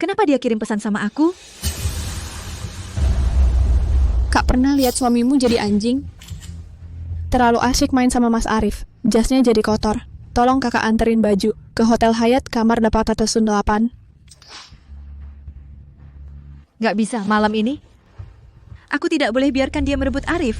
Kenapa dia kirim pesan sama aku? Kak pernah lihat suamimu jadi anjing? Terlalu asyik main sama Mas Arif. Jasnya jadi kotor. Tolong kakak anterin baju ke Hotel Hyatt kamar dapat atas 8. Gak bisa malam ini. Aku tidak boleh biarkan dia merebut Arif.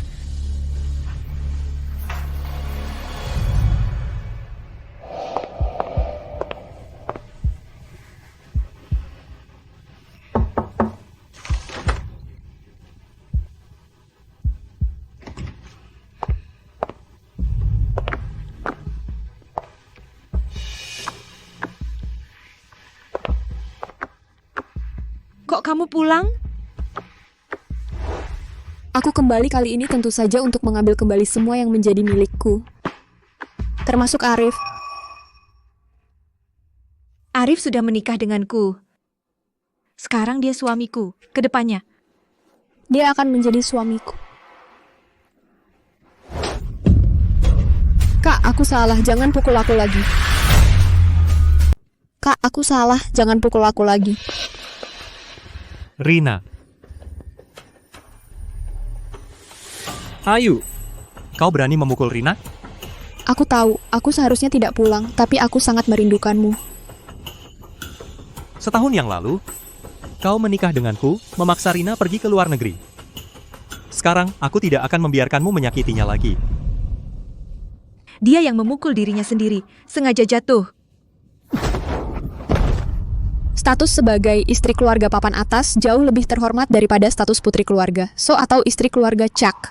Kok kamu pulang? Aku kembali kali ini tentu saja untuk mengambil kembali semua yang menjadi milikku. Termasuk Arif. Arif sudah menikah denganku. Sekarang dia suamiku, ke depannya. Dia akan menjadi suamiku. Kak, aku salah. Jangan pukul aku lagi. Kak, aku salah. Jangan pukul aku lagi. Rina. Ayu, kau berani memukul Rina? Aku tahu, aku seharusnya tidak pulang, tapi aku sangat merindukanmu. Setahun yang lalu, kau menikah denganku, memaksa Rina pergi ke luar negeri. Sekarang, aku tidak akan membiarkanmu menyakitinya lagi. Dia yang memukul dirinya sendiri, sengaja jatuh. Status sebagai istri keluarga papan atas jauh lebih terhormat daripada status putri keluarga, So atau istri keluarga Chuck.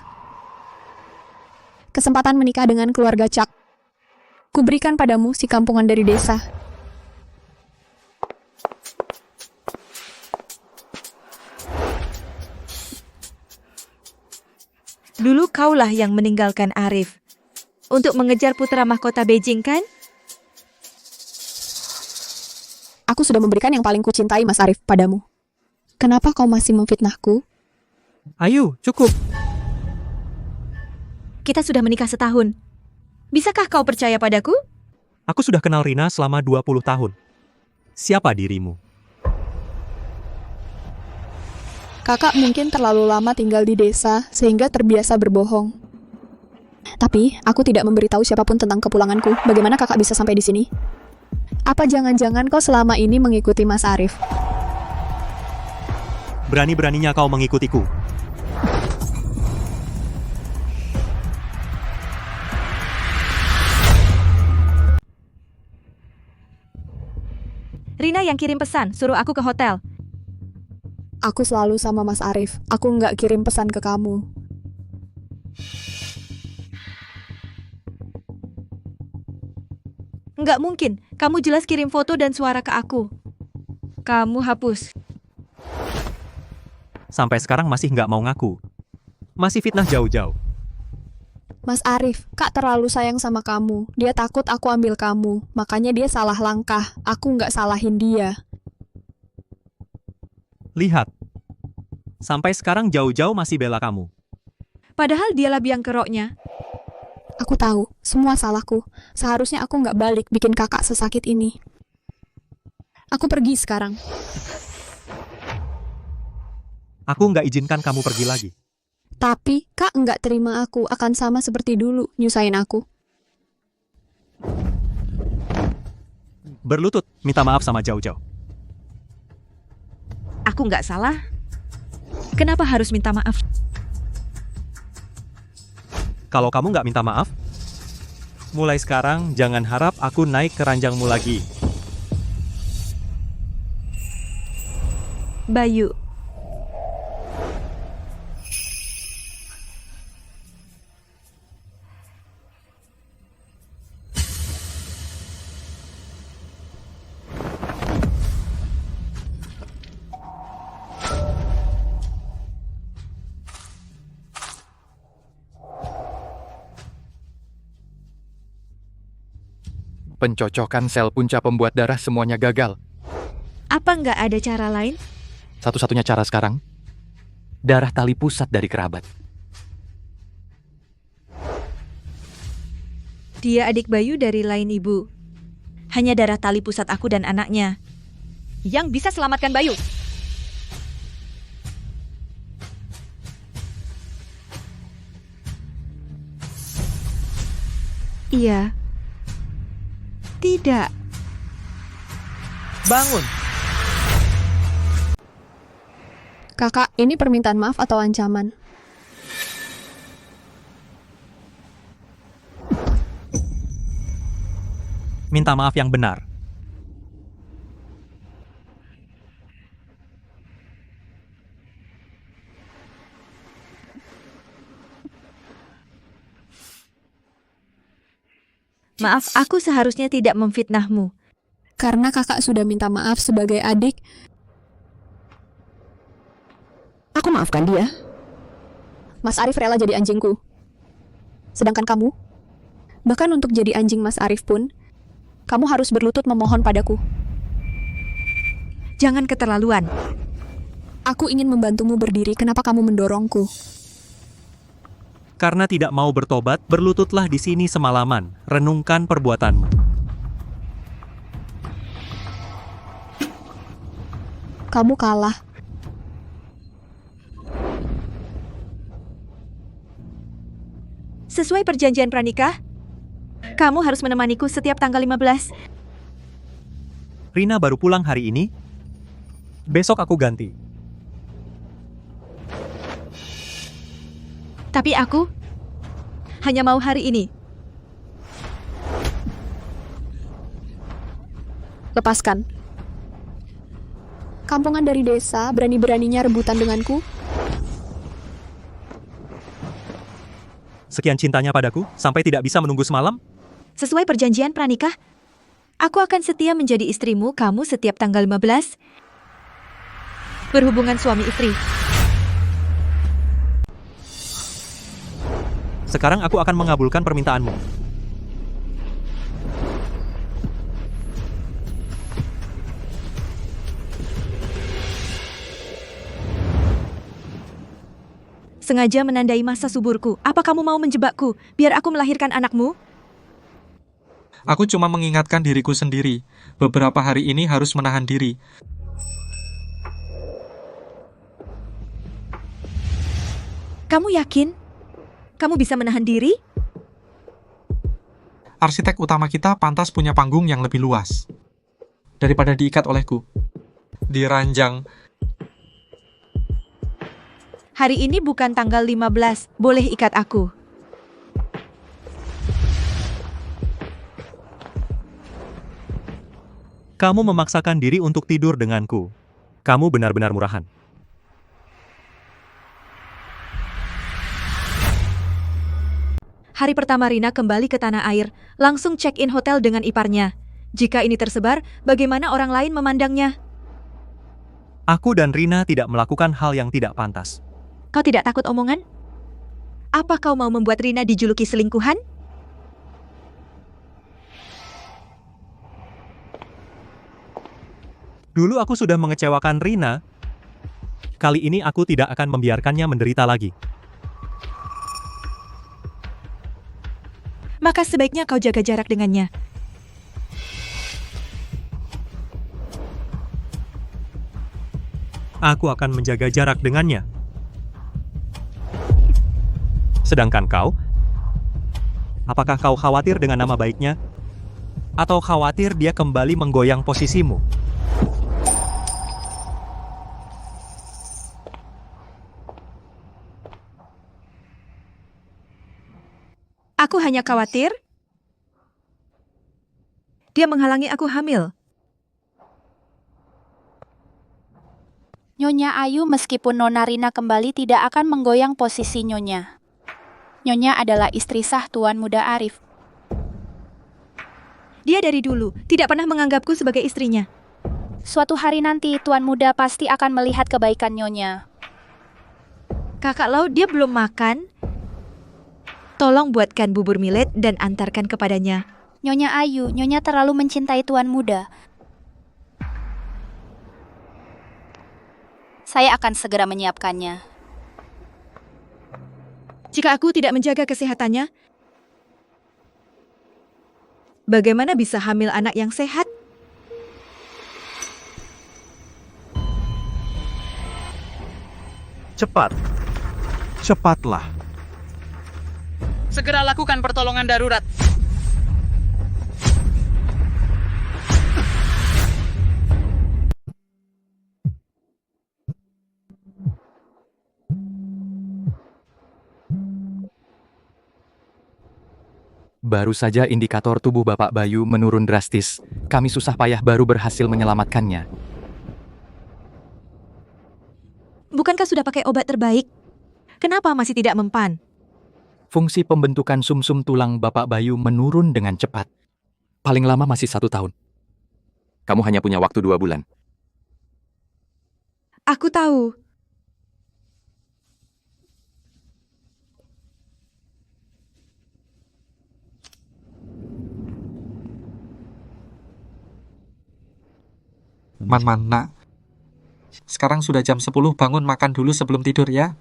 Kesempatan menikah dengan keluarga Chuck. Kuberikan padamu si kampungan dari desa. Dulu kaulah yang meninggalkan Arif. Untuk mengejar putra mahkota Beijing, kan? Aku sudah memberikan yang paling kucintai Mas Arif padamu. Kenapa kau masih memfitnahku? Ayu, cukup. Kita sudah menikah setahun. Bisakah kau percaya padaku? Aku sudah kenal Rina selama 20 tahun. Siapa dirimu? Kakak mungkin terlalu lama tinggal di desa sehingga terbiasa berbohong. Tapi aku tidak memberitahu siapapun tentang kepulanganku. Bagaimana kakak bisa sampai di sini? Apa jangan-jangan kau selama ini mengikuti Mas Arif? Berani-beraninya kau mengikutiku. Rina yang kirim pesan, suruh aku ke hotel. Aku selalu sama Mas Arif. Aku nggak kirim pesan ke kamu. Nggak mungkin, kamu jelas kirim foto dan suara ke aku. Kamu hapus. Sampai sekarang masih nggak mau ngaku. Masih fitnah jauh-jauh. Mas Arif, Kak terlalu sayang sama kamu. Dia takut aku ambil kamu. Makanya dia salah langkah. Aku nggak salahin dia. Lihat. Sampai sekarang jauh-jauh masih bela kamu. Padahal dialah biang keroknya. Aku tahu, semua salahku. Seharusnya aku nggak balik bikin kakak sesakit ini. Aku pergi sekarang. Aku nggak izinkan kamu pergi lagi. Tapi, Kak nggak terima aku akan sama seperti dulu, nyusahin aku. Berlutut, minta maaf sama jauh-jauh. Aku nggak salah. Kenapa harus minta maaf? Kalau kamu nggak minta maaf, mulai sekarang jangan harap aku naik ke ranjangmu lagi. Bayu. Pencocokan sel punca pembuat darah semuanya gagal. Apa nggak ada cara lain? Satu-satunya cara sekarang, darah tali pusat dari kerabat. Dia adik Bayu dari lain ibu. Hanya darah tali pusat aku dan anaknya. yang bisa selamatkan Bayu. Iya. Tidak. Bangun! Kakak, ini permintaan maaf atau ancaman? Minta maaf yang benar. Maaf, aku seharusnya tidak memfitnahmu. Karena kakak sudah minta maaf sebagai adik, aku maafkan dia. Mas Arif rela jadi anjingku. Sedangkan kamu, bahkan untuk jadi anjing Mas Arif pun, kamu harus berlutut memohon padaku. Jangan keterlaluan. Aku ingin membantumu berdiri, kenapa kamu mendorongku? Karena tidak mau bertobat, berlututlah di sini semalaman. Renungkan perbuatanmu. Kamu kalah. Sesuai perjanjian pranikah, kamu harus menemaniku setiap tanggal 15. Rina baru pulang hari ini. Besok aku ganti. Tapi aku hanya mau hari ini. Lepaskan. Kampungan dari desa berani-beraninya rebutan denganku. Sekian cintanya padaku, sampai tidak bisa menunggu semalam? Sesuai perjanjian pranikah, aku akan setia menjadi istrimu, kamu setiap tanggal 15. Berhubungan suami istri. Sekarang aku akan mengabulkan permintaanmu. Sengaja menandai masa suburku. Apa kamu mau menjebakku, biar aku melahirkan anakmu? Aku cuma mengingatkan diriku sendiri. Beberapa hari ini harus menahan diri. Kamu yakin? Kamu bisa menahan diri? Arsitek utama kita pantas punya panggung yang lebih luas daripada diikat olehku. Diranjang. Hari ini bukan tanggal 15, boleh ikat aku. Kamu memaksakan diri untuk tidur denganku. Kamu benar-benar murahan. Hari pertama Rina kembali ke tanah air, langsung check-in hotel dengan iparnya. Jika ini tersebar, bagaimana orang lain memandangnya? Aku dan Rina tidak melakukan hal yang tidak pantas. Kau tidak takut omongan? Apa kau mau membuat Rina dijuluki selingkuhan? Dulu aku sudah mengecewakan Rina. Kali ini aku tidak akan membiarkannya menderita lagi. Maka sebaiknya kau jaga jarak dengannya. Aku akan menjaga jarak dengannya. Sedangkan kau, apakah kau khawatir dengan nama baiknya? Atau khawatir dia kembali menggoyang posisimu? Aku hanya khawatir dia menghalangi aku hamil. Nyonya Ayu meskipun Nona Rina kembali tidak akan menggoyang posisi Nyonya. Nyonya adalah istri sah Tuan Muda Arif. Dia dari dulu tidak pernah menganggapku sebagai istrinya. Suatu hari nanti Tuan Muda pasti akan melihat kebaikan Nyonya. Kakak Lau, dia belum makan. Tolong buatkan bubur millet dan antarkan kepadanya. Nyonya Ayu, Nyonya terlalu mencintai Tuan Muda. Saya akan segera menyiapkannya. Jika aku tidak menjaga kesehatannya, bagaimana bisa hamil anak yang sehat? Cepat. Cepatlah. Segera lakukan pertolongan darurat. Baru saja indikator tubuh Bapak Bayu menurun drastis. Kami susah payah baru berhasil menyelamatkannya. Bukankah sudah pakai obat terbaik? Kenapa masih tidak mempan? Fungsi pembentukan sumsum tulang Bapak Bayu menurun dengan cepat. Paling lama masih 1 tahun. Kamu hanya punya waktu 2 bulan. Aku tahu. Man, nak. Sekarang sudah jam 10, bangun makan dulu sebelum tidur ya.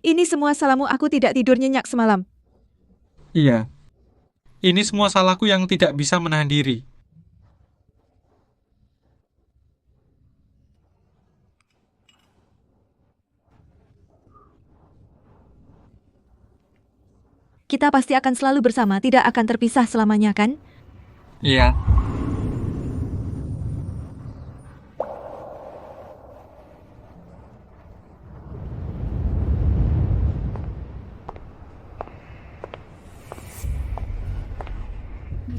Ini semua salahmu, aku tidak tidur nyenyak semalam. Iya. Ini semua salahku yang tidak bisa menahan diri. Kita pasti akan selalu bersama, tidak akan terpisah selamanya, kan? Iya.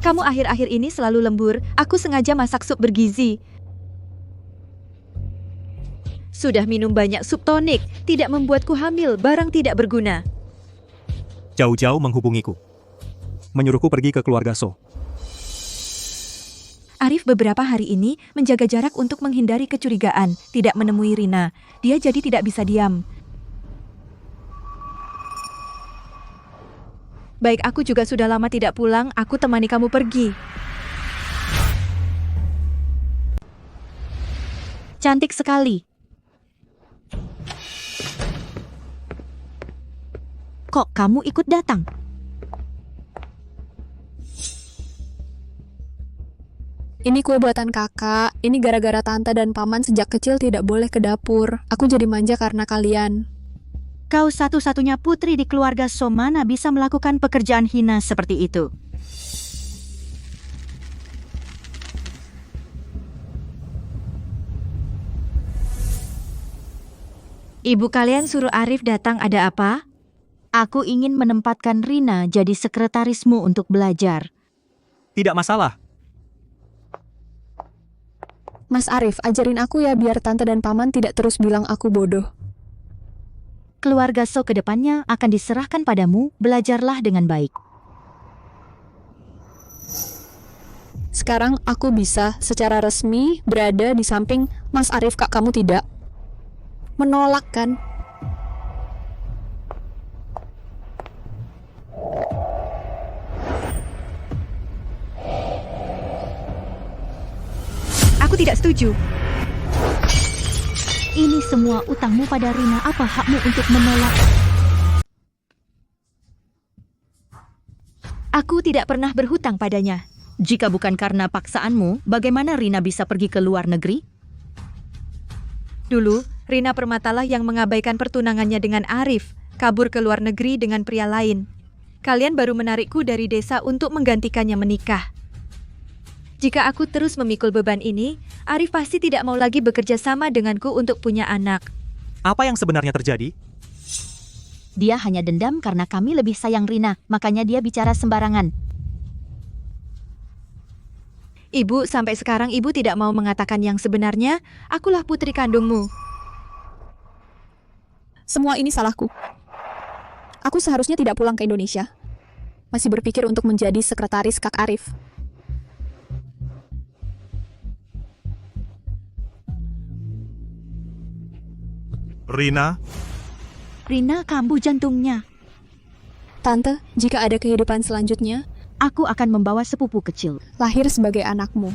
Kamu akhir-akhir ini selalu lembur. Aku sengaja masak sup bergizi. Sudah minum banyak sup tonik, tidak membuatku hamil, barang tidak berguna. Jauh-jauh menghubungiku. Menyuruhku pergi ke keluarga So. Arif beberapa hari ini menjaga jarak untuk menghindari kecurigaan, tidak menemui Rina. Dia jadi tidak bisa diam. Baik, aku juga sudah lama tidak pulang, aku temani kamu pergi. Cantik sekali. Kok kamu ikut datang? Ini kue buatan kakak. Ini gara-gara tante dan paman sejak kecil tidak boleh ke dapur. Aku jadi manja karena kalian. Kau satu-satunya putri di keluarga Somana bisa melakukan pekerjaan hina seperti itu. Ibu kalian suruh Arif datang, ada apa? Aku ingin menempatkan Rina jadi sekretarismu untuk belajar. Tidak masalah. Mas Arif, ajarin aku ya biar tante dan paman tidak terus bilang aku bodoh. Keluarga So ke depannya akan diserahkan padamu, belajarlah dengan baik. Sekarang aku bisa secara resmi berada di samping Mas Arif, kak, kamu tidak. Menolak kan? Aku tidak setuju. Ini semua utangmu pada Rina, apa hakmu untuk menolak? Aku tidak pernah berhutang padanya. Jika bukan karena paksaanmu, bagaimana Rina bisa pergi ke luar negeri? Dulu, Rina Permatalah yang mengabaikan pertunangannya dengan Arif, kabur ke luar negeri dengan pria lain. Kalian baru menarikku dari desa untuk menggantikannya menikah. Jika aku terus memikul beban ini, Arif pasti tidak mau lagi bekerja sama denganku untuk punya anak. Apa yang sebenarnya terjadi? Dia hanya dendam karena kami lebih sayang Rina, makanya dia bicara sembarangan. Ibu, sampai sekarang ibu tidak mau mengatakan yang sebenarnya. Akulah putri kandungmu. Semua ini salahku. Aku seharusnya tidak pulang ke Indonesia. Masih berpikir untuk menjadi sekretaris Kak Arif. Rina? Rina kambuh jantungnya. Tante, jika ada kehidupan selanjutnya, Aku akan membawa sepupu kecil. lahir sebagai anakmu.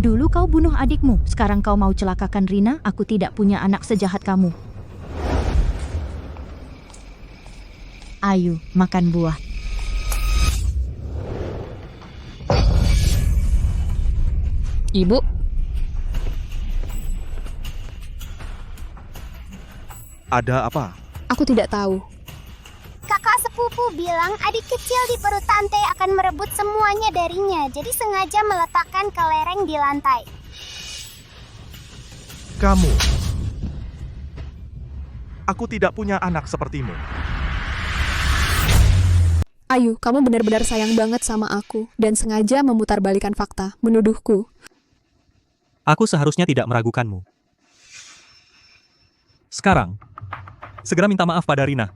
Dulu kau bunuh adikmu, sekarang kau mau celakakan Rina. Aku tidak punya anak sejahat kamu. Ayo, makan buah. Ibu, Ada apa? aku tidak tahu. Kakak sepupu bilang adik kecil di perut tante akan merebut semuanya darinya, jadi sengaja meletakkan kelereng di lantai. Kamu. Aku tidak punya anak sepertimu. Ayu, kamu benar-benar sayang banget sama aku dan sengaja memutarbalikkan fakta, menuduhku. Aku seharusnya tidak meragukanmu. Sekarang, segera minta maaf pada Rina.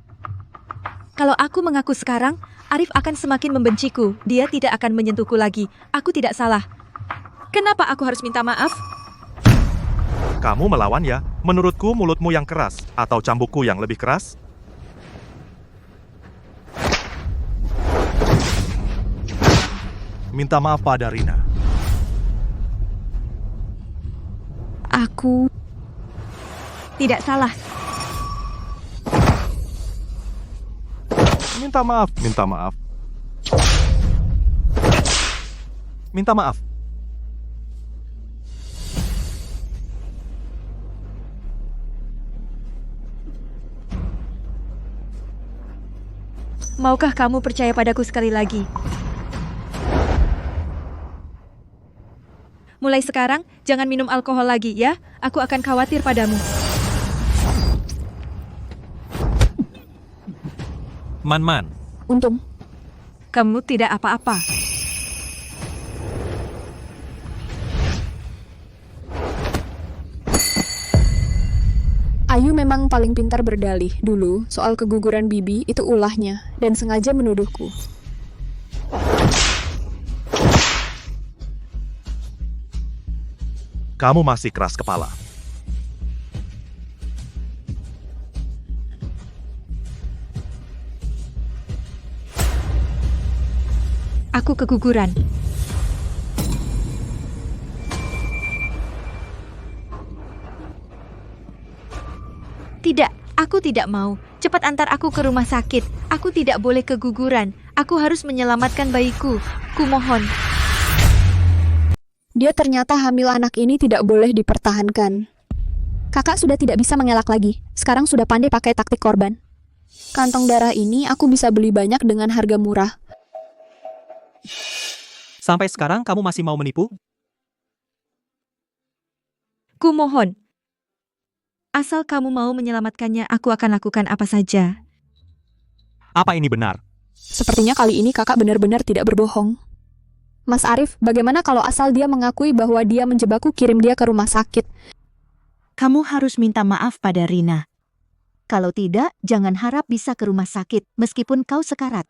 Kalau aku mengaku sekarang, Arif akan semakin membenciku. Dia tidak akan menyentuhku lagi. Aku tidak salah. Kenapa aku harus minta maaf? Kamu melawan ya? Menurutku mulutmu yang keras atau cambukku yang lebih keras? Minta maaf pada Rina. Aku tidak salah. Minta maaf, minta maaf. Minta maaf. Maukah kamu percaya padaku sekali lagi? Mulai sekarang, jangan minum alkohol lagi ya. Aku akan khawatir padamu. Man-man, Untung, Kamu tidak apa-apa. Ayu memang paling pintar berdalih. Dulu, soal keguguran Bibi itu ulahnya dan sengaja menuduhku. Kamu masih keras kepala. Aku keguguran. Tidak, aku tidak mau. Cepat antar aku ke rumah sakit. Aku tidak boleh keguguran. Aku harus menyelamatkan bayiku. Kumohon. Dia ternyata hamil anak ini tidak boleh dipertahankan. Kakak sudah tidak bisa mengelak lagi. Sekarang sudah pandai pakai taktik korban. Kantong darah ini aku bisa beli banyak dengan harga murah. sampai sekarang kamu masih mau menipu? Kumohon. Asal kamu mau menyelamatkannya, aku akan lakukan apa saja. Apa ini benar? Sepertinya kali ini kakak benar-benar tidak berbohong. Mas Arif, bagaimana kalau asal dia mengakui bahwa dia menjebakku, kirim dia ke rumah sakit? Kamu harus minta maaf pada Rina. Kalau tidak, jangan harap bisa ke rumah sakit meskipun kau sekarat.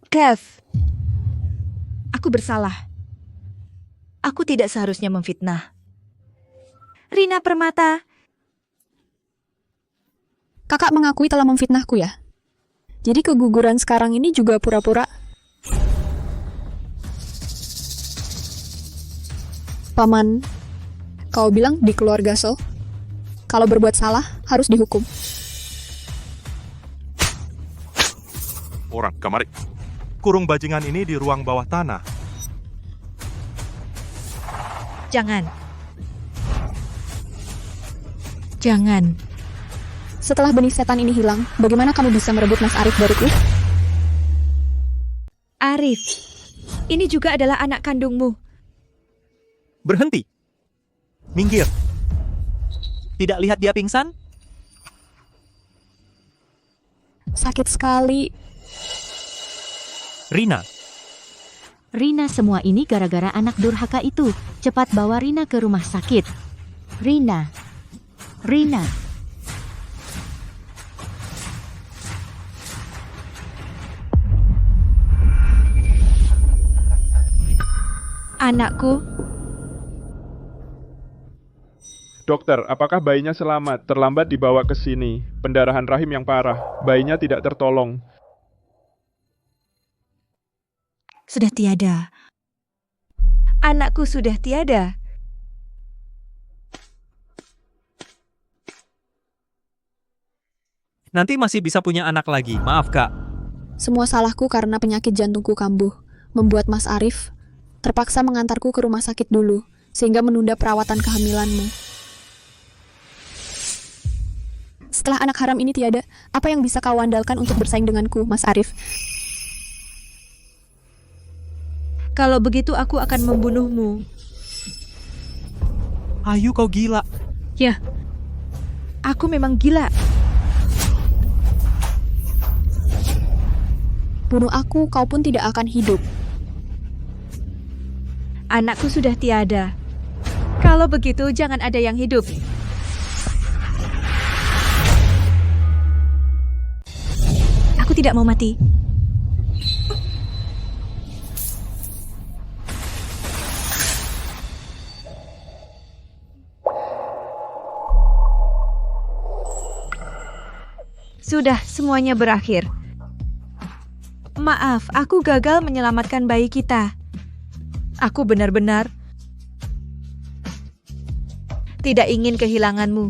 Kev, aku bersalah. Aku tidak seharusnya memfitnah. Rina Permata. Kakak mengakui telah memfitnahku ya? Jadi keguguran sekarang ini juga pura-pura? Paman, kau bilang di keluarga So, kalau berbuat salah harus dihukum. Orang, kemari. Kurung bajingan ini di ruang bawah tanah. Jangan. Jangan. Setelah benih setan ini hilang, bagaimana kamu bisa merebut Mas Arif dariku? Arif, ini juga adalah anak kandungmu. Berhenti. Minggir. Tidak lihat dia pingsan? Sakit sekali. Rina, Rina, semua ini gara-gara anak durhaka itu. Cepat bawa Rina ke rumah sakit. Rina. Rina. Anakku, Dokter, apakah bayinya selamat? Terlambat dibawa ke sini. Pendarahan rahim yang parah. Bayinya tidak tertolong. sudah tiada. Anakku sudah tiada. Nanti masih bisa punya anak lagi. Maaf, Kak. Semua salahku karena penyakit jantungku kambuh, membuat Mas Arif terpaksa mengantarku ke rumah sakit dulu, sehingga menunda perawatan kehamilanmu. Setelah anak haram ini tiada, apa yang bisa kau andalkan untuk bersaing denganku, Mas Arif? Kalau begitu aku akan membunuhmu. Ayu, kau gila. Ya, aku memang gila. Bunuh aku, kau pun tidak akan hidup. Anakku sudah tiada. Kalau begitu, jangan ada yang hidup. Aku tidak mau mati. Sudah, semuanya berakhir. Maaf, aku gagal menyelamatkan bayi kita. Aku benar-benar tidak ingin kehilanganmu.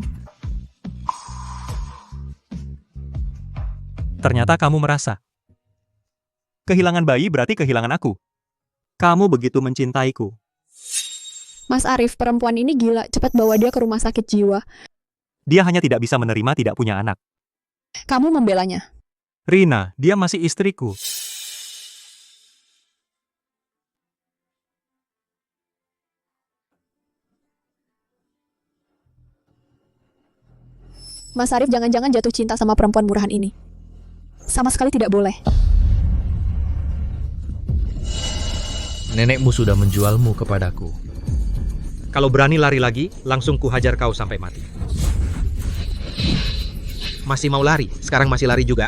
Ternyata kamu merasa. Kehilangan bayi berarti kehilangan aku. Kamu begitu mencintaiku. Mas Arif, perempuan ini gila, cepat bawa dia ke rumah sakit jiwa. Dia hanya tidak bisa menerima tidak punya anak. Kamu membelanya. Rina, dia masih istriku. Mas Arif jangan-jangan jatuh cinta sama perempuan murahan ini. Sama sekali tidak boleh. Nenekmu sudah menjualmu kepadaku. Kalau berani lari lagi, langsung kuhajar kau sampai mati. Masih mau lari? Sekarang masih lari juga.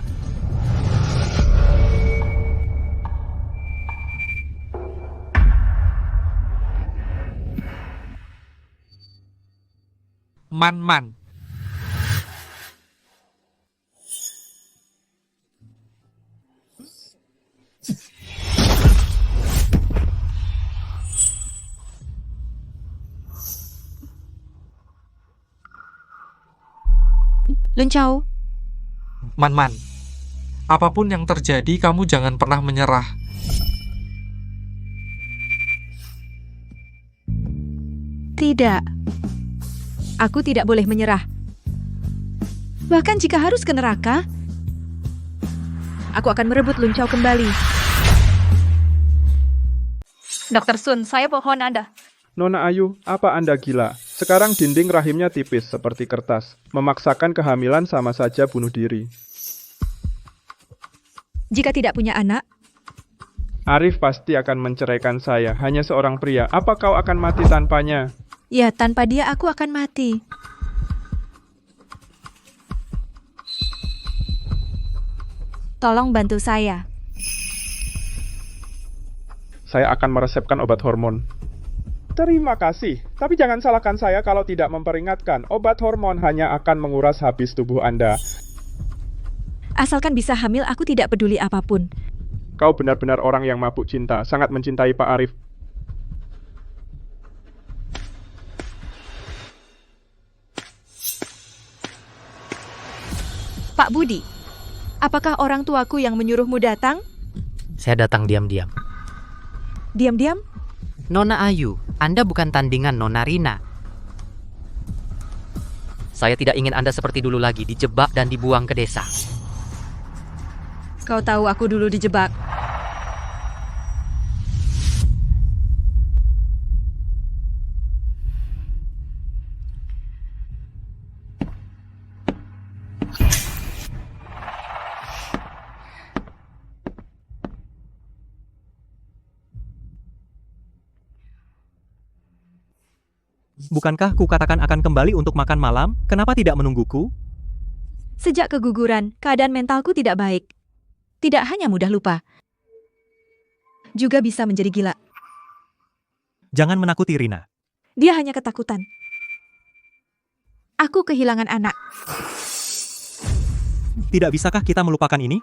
Man. Lencau, Man. Apapun yang terjadi, kamu jangan pernah menyerah. tidak. Aku tidak boleh menyerah. Bahkan jika harus ke neraka, aku akan merebut Lencau kembali. Dr. Sun, saya pohon Anda. Nona Ayu, apa Anda gila? Sekarang dinding rahimnya tipis seperti kertas. Memaksakan kehamilan sama saja bunuh diri. Jika tidak punya anak, Arif pasti akan menceraikan saya, hanya seorang pria. Apa kau akan mati tanpanya? ya tanpa dia aku akan mati. Tolong bantu saya. Saya akan meresepkan obat hormon. Terima kasih, tapi jangan salahkan saya kalau tidak memperingatkan. Obat hormon hanya akan menguras habis tubuh Anda. Asalkan bisa hamil, aku tidak peduli apapun. Kau benar-benar orang yang mabuk cinta, sangat mencintai Pak Arif. Pak Budi, apakah orang tuaku yang menyuruhmu datang? Saya datang diam-diam. Diam-diam? Nona Ayu, Anda bukan tandingan Nona Rina. Saya tidak ingin Anda seperti dulu lagi, dijebak dan dibuang ke desa. Kau tahu aku dulu dijebak. Bukankah kukatakan akan kembali untuk makan malam? Kenapa tidak menungguku? Sejak keguguran, keadaan mentalku tidak baik. Tidak hanya mudah lupa, juga bisa menjadi gila. Jangan menakuti Rina. Dia hanya ketakutan. Aku kehilangan anak. Tidak bisakah kita melupakan ini?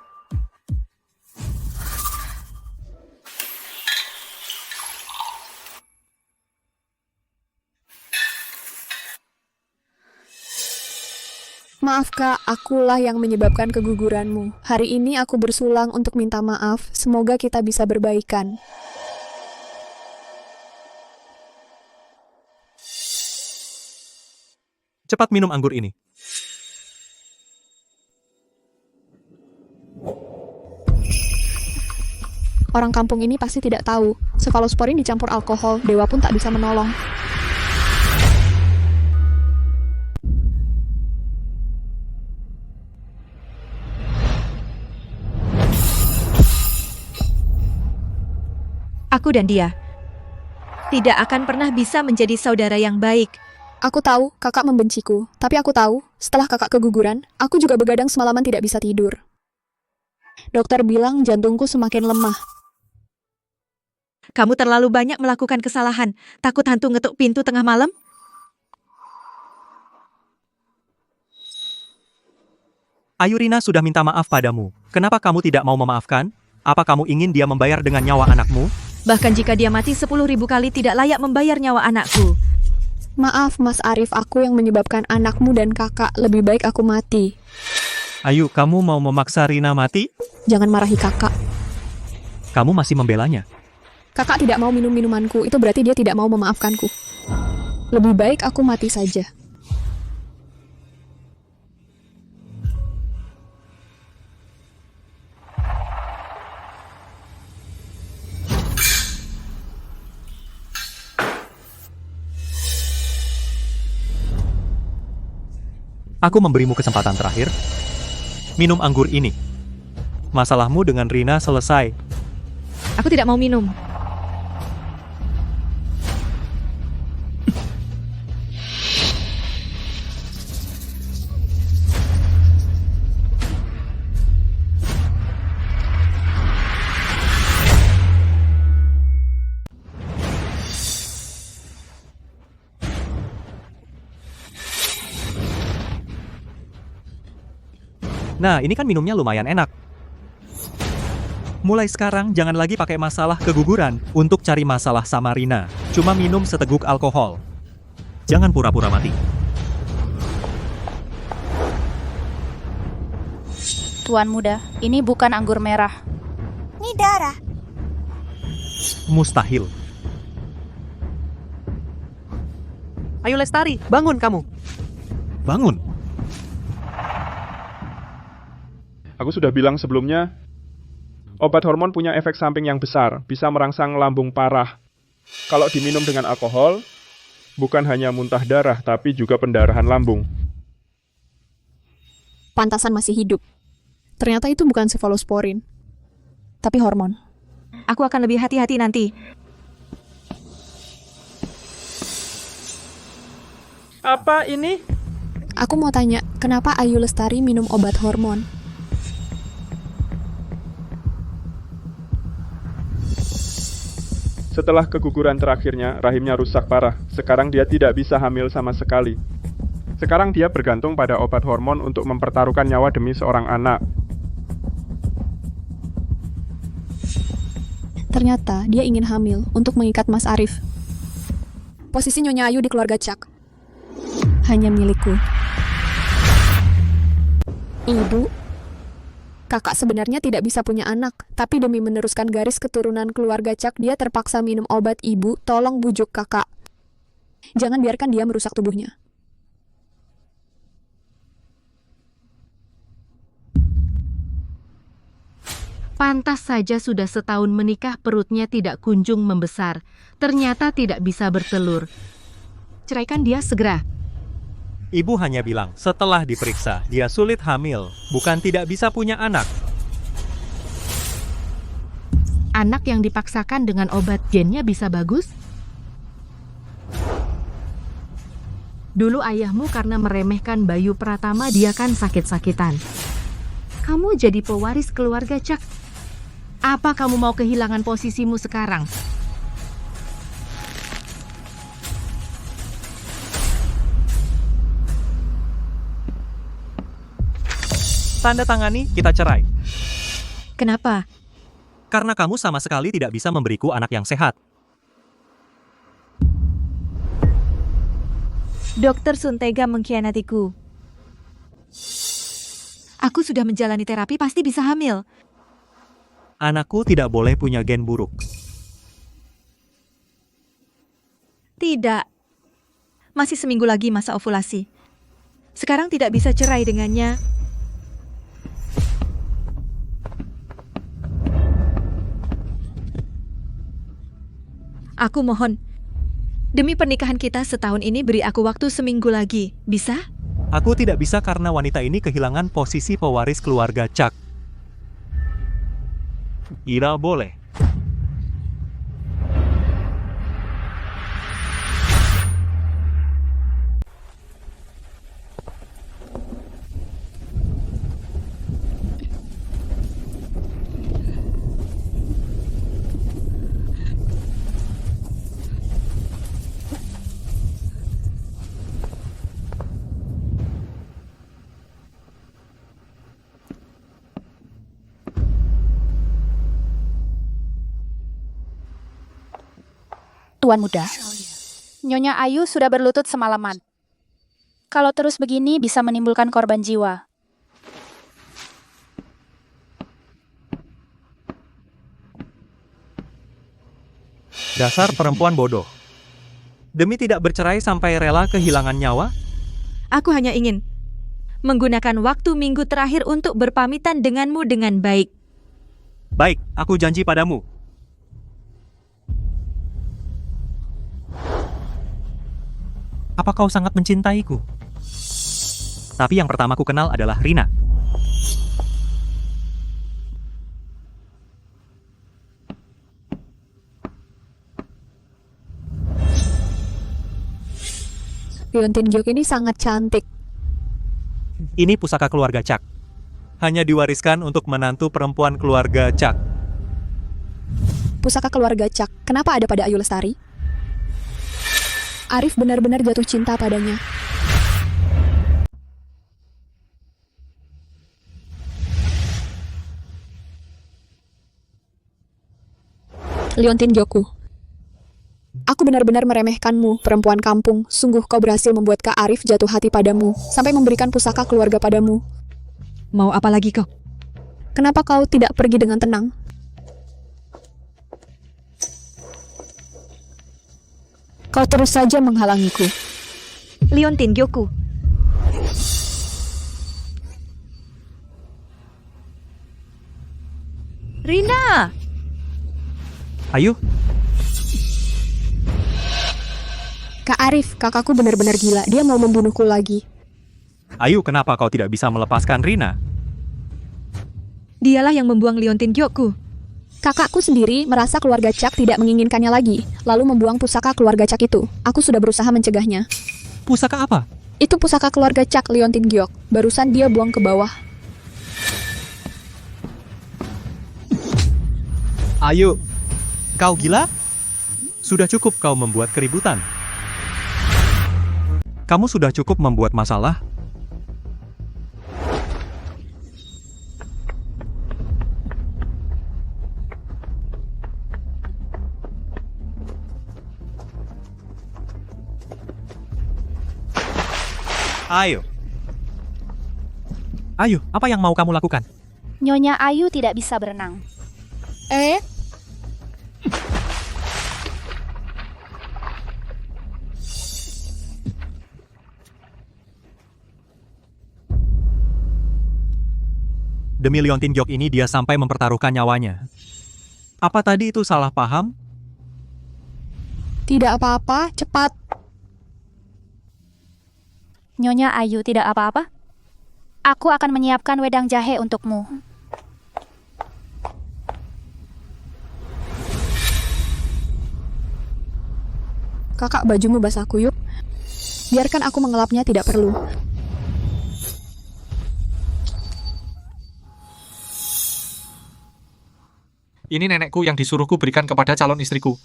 Maaf kak, akulah yang menyebabkan keguguranmu. Hari ini aku bersulang untuk minta maaf. Semoga kita bisa berbaikan. Cepat minum anggur ini. Orang kampung ini pasti tidak tahu. Sefalosporin dicampur alkohol, dewa pun tak bisa menolong. Aku dan dia tidak akan pernah bisa menjadi saudara yang baik. Aku tahu kakak membenciku, tapi aku tahu setelah kakak keguguran, aku juga begadang semalaman tidak bisa tidur. Dokter bilang jantungku semakin lemah. Kamu terlalu banyak melakukan kesalahan. Takut hantu ngetuk pintu tengah malam? Ayu, Rina sudah minta maaf padamu. Kenapa kamu tidak mau memaafkan? Apa kamu ingin dia membayar dengan nyawa anakmu? Bahkan jika dia mati 10.000 kali tidak layak membayar nyawa anakku. Maaf Mas Arif, aku yang menyebabkan anakmu dan kakak. Lebih baik aku mati. Ayu, kamu mau memaksa Rina mati? Jangan marahi kakak. Kamu masih membelanya. Kakak tidak mau minum minumanku, itu berarti dia tidak mau memaafkanku. Lebih baik aku mati saja. Aku memberimu kesempatan terakhir. Minum anggur ini. Masalahmu dengan Rina selesai. Aku tidak mau minum. Nah, ini kan minumnya lumayan enak. Mulai sekarang, jangan lagi pakai masalah keguguran untuk cari masalah sama Rina. Cuma minum seteguk alkohol. Jangan pura-pura mati. Tuan muda, ini bukan anggur merah. Ini darah. Mustahil. Ayo Lestari, bangun kamu. Bangun. Aku sudah bilang sebelumnya, obat hormon punya efek samping yang besar, bisa merangsang lambung parah. Kalau diminum dengan alkohol, bukan hanya muntah darah, tapi juga pendarahan lambung. Pantasan masih hidup. Ternyata itu bukan cefalosporin, tapi hormon. Aku akan lebih hati-hati nanti. Apa ini? Aku mau tanya, kenapa Ayu Lestari minum obat hormon? Setelah keguguran terakhirnya, rahimnya rusak parah. Sekarang dia tidak bisa hamil sama sekali. Sekarang dia bergantung pada obat hormon untuk mempertaruhkan nyawa demi seorang anak. Ternyata dia ingin hamil untuk mengikat Mas Arif. Posisi Nyonya Ayu di keluarga Cak hanya milikku. Ibu, kakak sebenarnya tidak bisa punya anak, tapi demi meneruskan garis keturunan keluarga Cak, dia terpaksa minum obat. Ibu, tolong bujuk kakak. Jangan biarkan dia merusak tubuhnya. Pantas saja sudah setahun menikah perutnya tidak kunjung membesar. Ternyata tidak bisa bertelur. Ceraikan dia segera. Ibu hanya bilang, setelah diperiksa, dia sulit hamil, bukan tidak bisa punya anak. Anak yang dipaksakan dengan obat gennya bisa bagus? Dulu ayahmu karena meremehkan Bayu Pratama, dia kan sakit-sakitan. Kamu jadi pewaris keluarga Cak. Apa kamu mau kehilangan posisimu sekarang? Tanda tangani, kita cerai. Kenapa? Karena kamu sama sekali tidak bisa memberiku anak yang sehat. Dokter Suntega mengkhianatiku. Aku sudah menjalani terapi, pasti bisa hamil. Anakku tidak boleh punya gen buruk. Tidak. Masih seminggu lagi masa ovulasi. Sekarang tidak bisa cerai dengannya. Aku mohon, demi pernikahan kita setahun ini beri aku waktu seminggu lagi. Bisa? Aku tidak bisa karena wanita ini kehilangan posisi pewaris keluarga Chuck. Ira boleh. Tuan muda, Nyonya Ayu sudah berlutut semalaman. Kalau terus begini bisa menimbulkan korban jiwa. Dasar perempuan bodoh. Demi tidak bercerai sampai rela kehilangan nyawa? Aku hanya ingin menggunakan waktu minggu terakhir untuk berpamitan denganmu dengan baik. Baik, aku janji padamu. Apa kau sangat mencintaiku? Tapi yang pertama ku kenal adalah Rina. Liontin Gyok ini sangat cantik. Ini pusaka keluarga Chuck. Hanya diwariskan untuk menantu perempuan keluarga Chuck. Pusaka keluarga Chuck, kenapa ada pada Ayu Lestari? Arif benar-benar jatuh cinta padanya. Liontin Gyoku, aku benar-benar meremehkanmu, perempuan kampung. Sungguh kau berhasil membuat Kak Arif jatuh hati padamu, sampai memberikan pusaka keluarga padamu. Mau apa lagi kau? Kenapa kau tidak pergi dengan tenang? Kau terus saja menghalangiku. Liontin Gyoku. Rina! Ayo. Kak Arif, kakakku benar-benar gila. Dia mau membunuhku lagi. Ayu, kenapa kau tidak bisa melepaskan Rina? Dialah yang membuang Liontin Gyoku. Kakakku sendiri merasa keluarga Chuck tidak menginginkannya lagi, lalu membuang pusaka keluarga Chuck itu. Aku sudah berusaha mencegahnya. Pusaka apa? Itu pusaka keluarga Chuck, Liontin Gyok. Barusan dia buang ke bawah. Ayo, kau gila? Sudah cukup kau membuat keributan. Kamu sudah cukup membuat masalah. Ayo. Ayo, apa yang mau kamu lakukan? Nyonya Ayu tidak bisa berenang. Demi Liontin Gyok ini dia sampai mempertaruhkan nyawanya. Apa tadi itu salah paham? Tidak apa-apa, cepat. Nyonya Ayu tidak apa-apa? Aku akan menyiapkan wedang jahe untukmu. Kakak, bajumu basah kuyup. Biarkan aku mengelapnya, tidak perlu. Ini nenekku yang disuruhku berikan kepada calon istriku.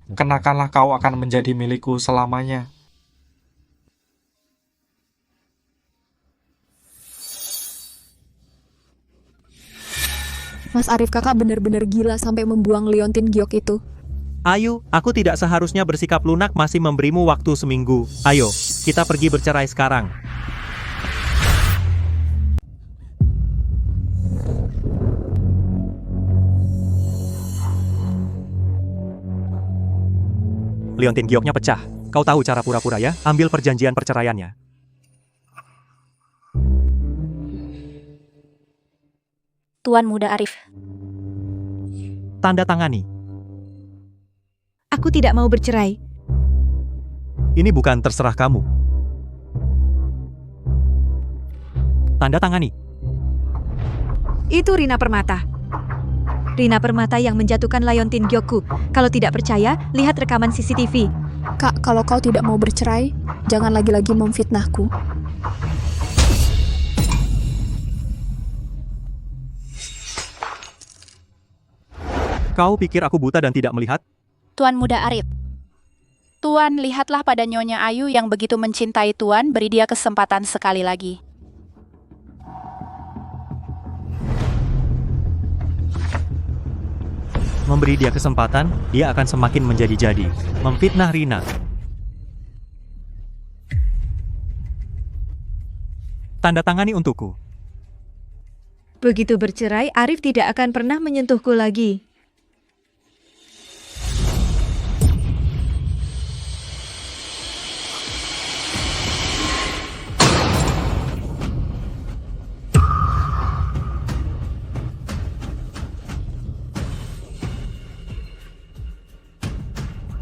Kenakanlah kau akan menjadi milikku selamanya. Mas Arif, kakak benar-benar gila sampai membuang liontin giok itu. Ayu, aku tidak seharusnya bersikap lunak, masih memberimu waktu seminggu. Ayo, kita pergi bercerai sekarang. Liontin gioknya pecah. Kau tahu cara pura-pura ya? Ambil perjanjian perceraiannya. Tuan Muda Arif. Tanda tangani. Aku tidak mau bercerai. Ini bukan terserah kamu. Tanda tangani. Itu Rina Permata. Rina Permata yang menjatuhkan Liontin Gyokku. Kalau tidak percaya, lihat rekaman CCTV. Kak, kalau kau tidak mau bercerai, jangan lagi-lagi memfitnahku. Kau pikir aku buta dan tidak melihat? Tuan Muda Arif. Tuan, lihatlah pada Nyonya Ayu yang begitu mencintai Tuan, beri dia kesempatan sekali lagi. Memberi dia kesempatan, dia akan semakin menjadi-jadi. Memfitnah Rina. Tanda tangani untukku. Begitu bercerai, Arif tidak akan pernah menyentuhku lagi.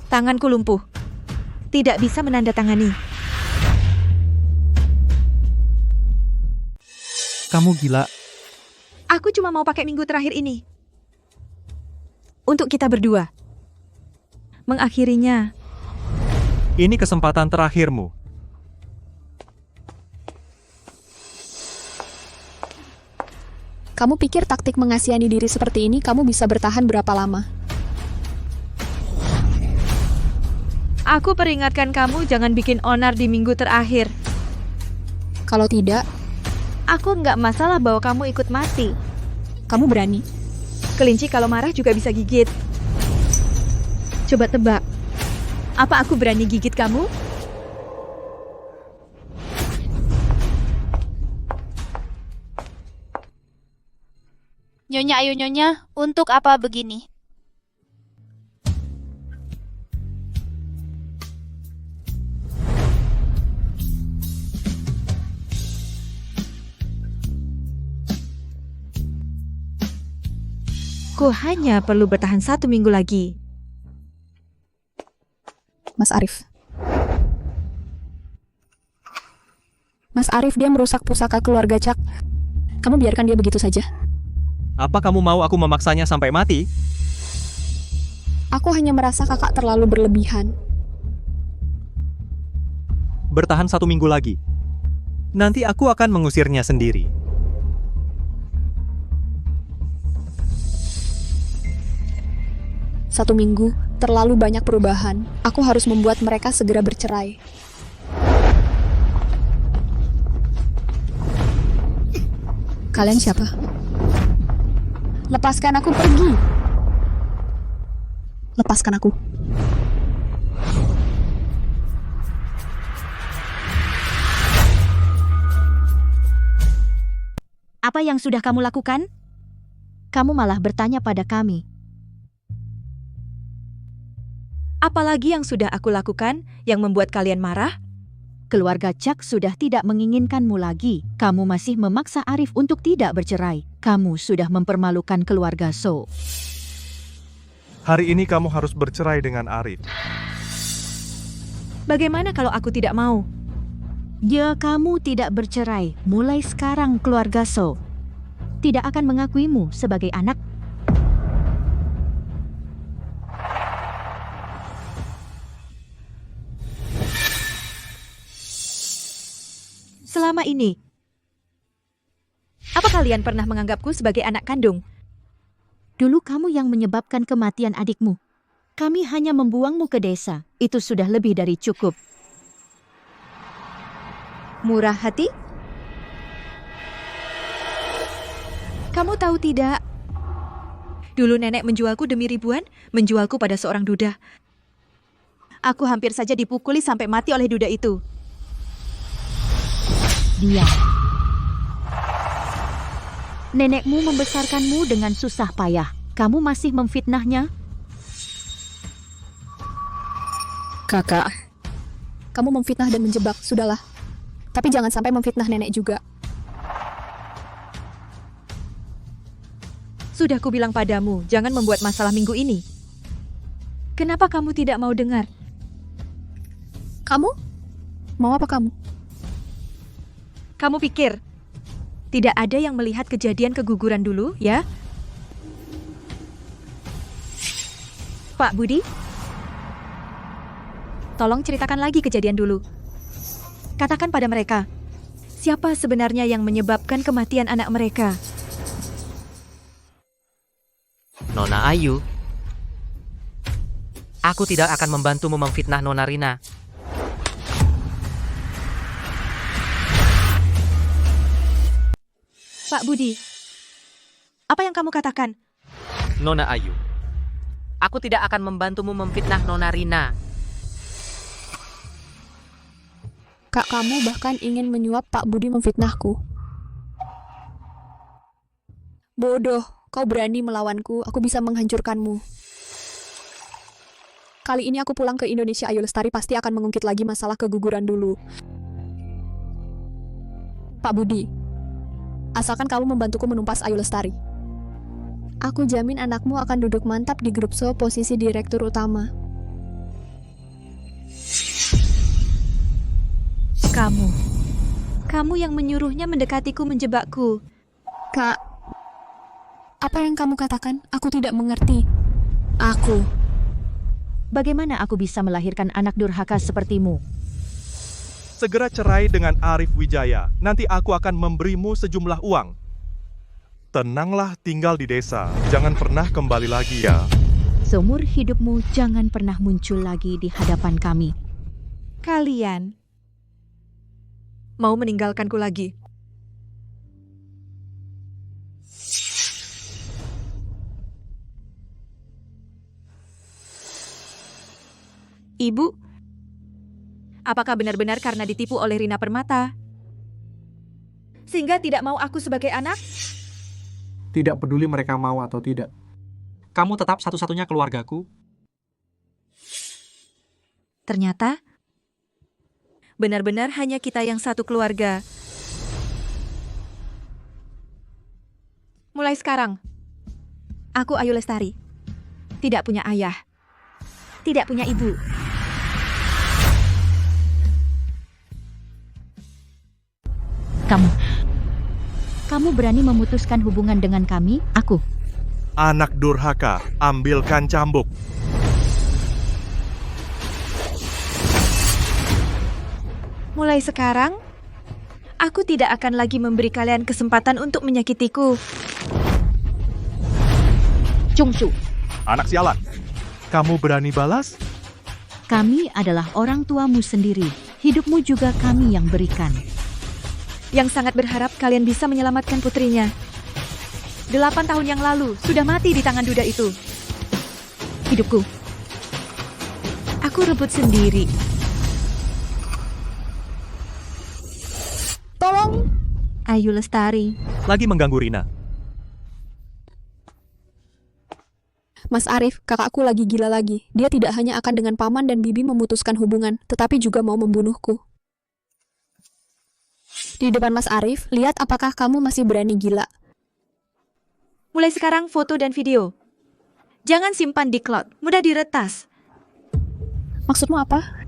Tanganku lumpuh. Tidak bisa menandatangani. Kamu gila. Aku cuma mau pakai minggu terakhir ini. Untuk kita berdua. Mengakhirinya. Ini kesempatan terakhirmu. Kamu pikir taktik mengasihani diri seperti ini kamu bisa bertahan berapa lama? Aku peringatkan kamu jangan bikin onar di minggu terakhir. Kalau tidak, aku nggak masalah bahwa kamu ikut mati. Kamu berani. Kelinci kalau marah juga bisa gigit. Coba tebak. Apa aku berani gigit kamu? Nyonya Ayu, Nyonya, untuk apa begini? Ku hanya perlu bertahan 1 minggu lagi. Mas Arif. Mas Arif, dia merusak pusaka keluarga Cak. Kamu biarkan dia begitu saja. Apa kamu mau aku memaksanya sampai mati? Aku hanya merasa kakak terlalu berlebihan. Bertahan 1 minggu lagi. Nanti aku akan mengusirnya sendiri. Satu minggu, terlalu banyak perubahan. Aku harus membuat mereka segera bercerai. Kalian siapa? Lepaskan aku pergi. Lepaskan aku. Apa yang sudah kamu lakukan? Kamu malah bertanya pada kami. Apalagi yang sudah aku lakukan yang membuat kalian marah? Keluarga Cak sudah tidak menginginkanmu lagi. Kamu masih memaksa Arif untuk tidak bercerai. Kamu sudah mempermalukan keluarga So. Hari ini kamu harus bercerai dengan Arif. Bagaimana kalau aku tidak mau? Ya, kamu tidak bercerai. Mulai sekarang keluarga So tidak akan mengakuimu sebagai anak. Selama ini, apa kalian pernah menganggapku sebagai anak kandung? Dulu kamu yang menyebabkan kematian adikmu. Kami hanya membuangmu ke desa. Itu sudah lebih dari cukup. Murah hati? Kamu tahu tidak, Dulu nenek menjualku demi ribuan, menjualku pada seorang duda. Aku hampir saja dipukuli sampai mati oleh duda itu. Diam. Nenekmu membesarkanmu dengan susah payah. Kamu masih memfitnahnya? Kakak, kamu memfitnah dan menjebak, sudahlah. Tapi jangan sampai memfitnah nenek juga. Sudah kubilang padamu, jangan membuat masalah minggu ini. Kenapa kamu tidak mau dengar? Kamu? Mau apa kamu? Kamu pikir tidak ada yang melihat kejadian keguguran dulu, ya? Pak Budi? Tolong ceritakan lagi kejadian dulu. Katakan pada mereka, siapa sebenarnya yang menyebabkan kematian anak mereka? Nona Ayu, aku tidak akan membantumu memfitnah Nona Rina. Pak Budi, apa yang kamu katakan? Nona Ayu, aku tidak akan membantumu memfitnah Nona Rina. Kak, kamu bahkan ingin menyuap Pak Budi memfitnahku. Bodoh, kau berani melawanku, aku bisa menghancurkanmu. Kali ini aku pulang ke Indonesia, Ayu Lestari pasti akan mengungkit lagi masalah keguguran dulu. Pak Budi, asalkan kamu membantuku menumpas Ayu Lestari. Aku jamin anakmu akan duduk mantap di grup show posisi direktur utama. Kamu yang menyuruhnya mendekatiku menjebakku. Kak, apa yang kamu katakan? Aku tidak mengerti. Aku. Bagaimana aku bisa melahirkan anak durhaka sepertimu? Segera cerai dengan Arif Wijaya. Nanti aku akan memberimu sejumlah uang. Tenanglah tinggal di desa. Jangan pernah kembali lagi ya. Seumur hidupmu jangan pernah muncul lagi di hadapan kami. Kalian mau meninggalkanku lagi? Ibu, apakah benar-benar karena ditipu oleh Rina Permata? Sehingga tidak mau aku sebagai anak? Tidak peduli mereka mau atau tidak. Kamu tetap satu-satunya keluargaku. Ternyata benar-benar hanya kita yang satu keluarga. Mulai sekarang, aku Ayu Lestari. Tidak punya ayah. Tidak punya ibu. Kamu berani memutuskan hubungan dengan kami, aku. Anak durhaka, ambilkan cambuk. Mulai sekarang, aku tidak akan lagi memberi kalian kesempatan untuk menyakitiku. Chungsu, Anak sialan, kamu berani balas? kami adalah orang tuamu sendiri. Hidupmu juga kami yang berikan. Yang sangat berharap kalian bisa menyelamatkan putrinya. 8 tahun yang lalu, sudah mati di tangan duda itu. Hidupku, aku rebut sendiri. Tolong! Ayu Lestari. Lagi mengganggu Rina. Mas Arif, kakakku lagi gila lagi. Dia tidak hanya akan dengan paman dan bibi memutuskan hubungan, tetapi juga mau membunuhku. Di depan Mas Arif, lihat apakah kamu masih berani gila. Mulai sekarang foto dan video. Jangan simpan di cloud, mudah diretas. Maksudmu apa?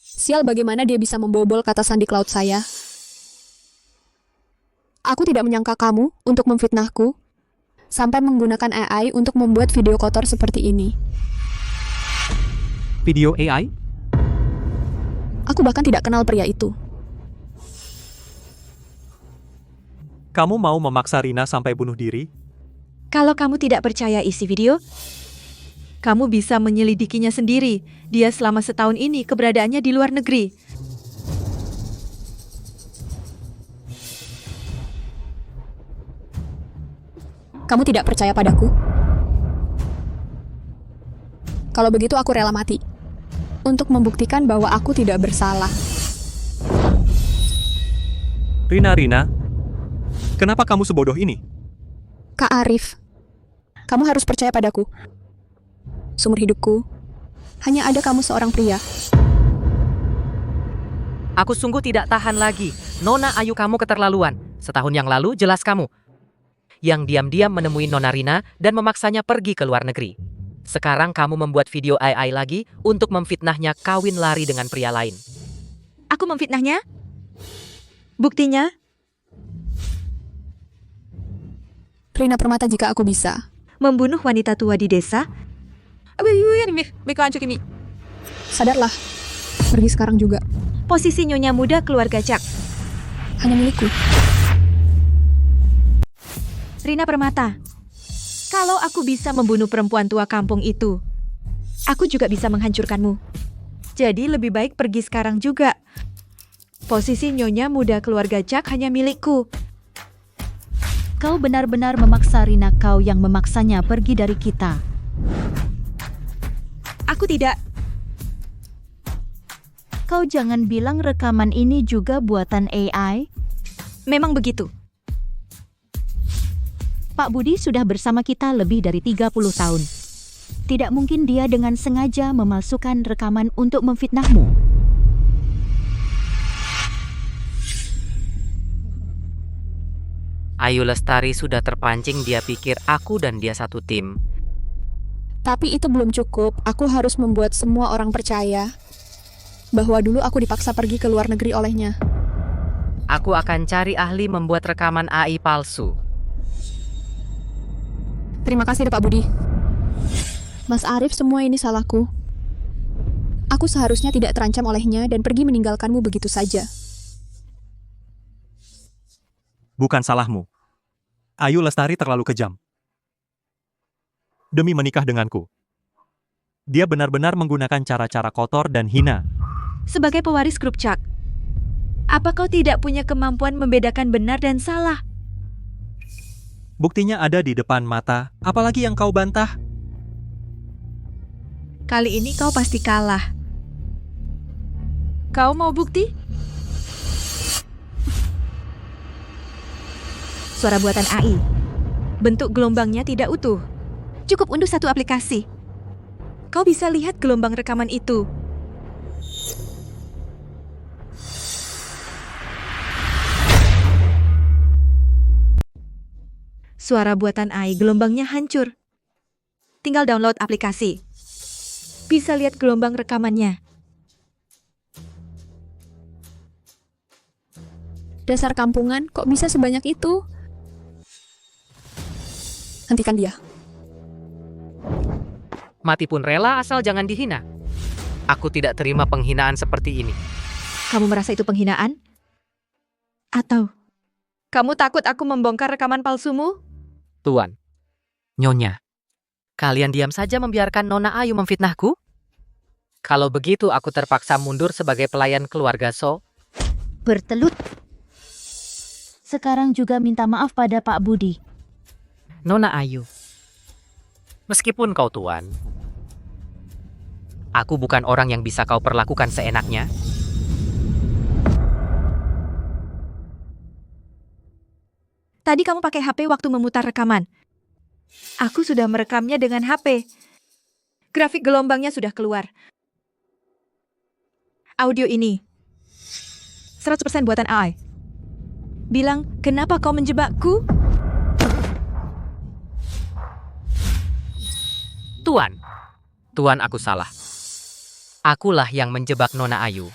Sial, bagaimana dia bisa membobol kata sandi cloud saya? Aku tidak menyangka kamu untuk memfitnahku sampai menggunakan AI untuk membuat video kotor seperti ini. Video AI? Aku bahkan tidak kenal pria itu. Kamu mau memaksa Rina sampai bunuh diri? Kalau kamu tidak percaya isi video, Kamu bisa menyelidikinya sendiri. Dia selama setahun ini keberadaannya di luar negeri. Kamu tidak percaya padaku? Kalau begitu aku rela mati. Untuk membuktikan bahwa aku tidak bersalah. Rina, kenapa kamu sebodoh ini? Kak Arif, kamu harus percaya padaku. Seumur hidupku, hanya ada kamu seorang pria. Aku sungguh tidak tahan lagi. Nona Ayu kamu keterlaluan. Setahun yang lalu jelas kamu yang diam-diam menemui Nona Rina dan memaksanya pergi ke luar negeri. Sekarang kamu membuat video AI lagi untuk memfitnahnya kawin lari dengan pria lain. Aku memfitnahnya? Buktinya? Rina Permata jika aku bisa. Membunuh wanita tua di desa? Sadarlah. Pergi sekarang juga. Posisi Nyonya Muda keluarga Cak hanya milikku. Rina Permata, kalau aku bisa membunuh perempuan tua kampung itu, aku juga bisa menghancurkanmu. Jadi lebih baik pergi sekarang juga. Posisi Nyonya Muda keluarga Cak hanya milikku. Kau benar-benar memaksa Rina, kau yang memaksanya pergi dari kita. Aku tidak. Kau jangan bilang rekaman ini juga buatan AI. Memang begitu. Pak Budi sudah bersama kita lebih dari 30 tahun. Tidak mungkin dia dengan sengaja memalsukan rekaman untuk memfitnahmu. Ayu Lestari sudah terpancing, dia pikir aku dan dia satu tim. Tapi itu belum cukup. Aku harus membuat semua orang percaya bahwa dulu aku dipaksa pergi ke luar negeri olehnya. Aku akan cari ahli membuat rekaman AI palsu. Terima kasih Pak Budi. Mas Arif, semua ini salahku. Aku seharusnya tidak terancam olehnya dan pergi meninggalkanmu begitu saja. Bukan salahmu. Ayu Lestari terlalu kejam. Demi menikah denganku, dia benar-benar menggunakan cara-cara kotor dan hina. Sebagai pewaris grup Cak, apa kau tidak punya kemampuan membedakan benar dan salah? Buktinya ada di depan mata, apalagi yang kau bantah? Kali ini kau pasti kalah. Kau mau bukti? Suara buatan AI. Bentuk gelombangnya tidak utuh. Cukup unduh satu aplikasi. Kau bisa lihat gelombang rekaman itu. Suara buatan AI, gelombangnya hancur. Tinggal download aplikasi. Bisa lihat gelombang rekamannya. Dasar kampungan, kok bisa sebanyak itu? Hentikan dia. Mati pun rela asal jangan dihina. Aku tidak terima penghinaan seperti ini. Kamu merasa itu penghinaan? Atau kamu takut aku membongkar rekaman palsumu? Tuan, Nyonya, kalian diam saja membiarkan Nona Ayu memfitnahku? Kalau begitu aku terpaksa mundur sebagai pelayan keluarga So. Bertelut. Sekarang juga minta maaf pada Pak Budi. Nona Ayu, meskipun kau tuan, aku bukan orang yang bisa kau perlakukan seenaknya. Tadi kamu pakai HP waktu memutar rekaman. Aku sudah merekamnya dengan HP. Grafik gelombangnya sudah keluar. Audio ini 100% buatan AI. Bilang, kenapa kau menjebakku? Tuan aku salah. Akulah yang menjebak Nona Ayu.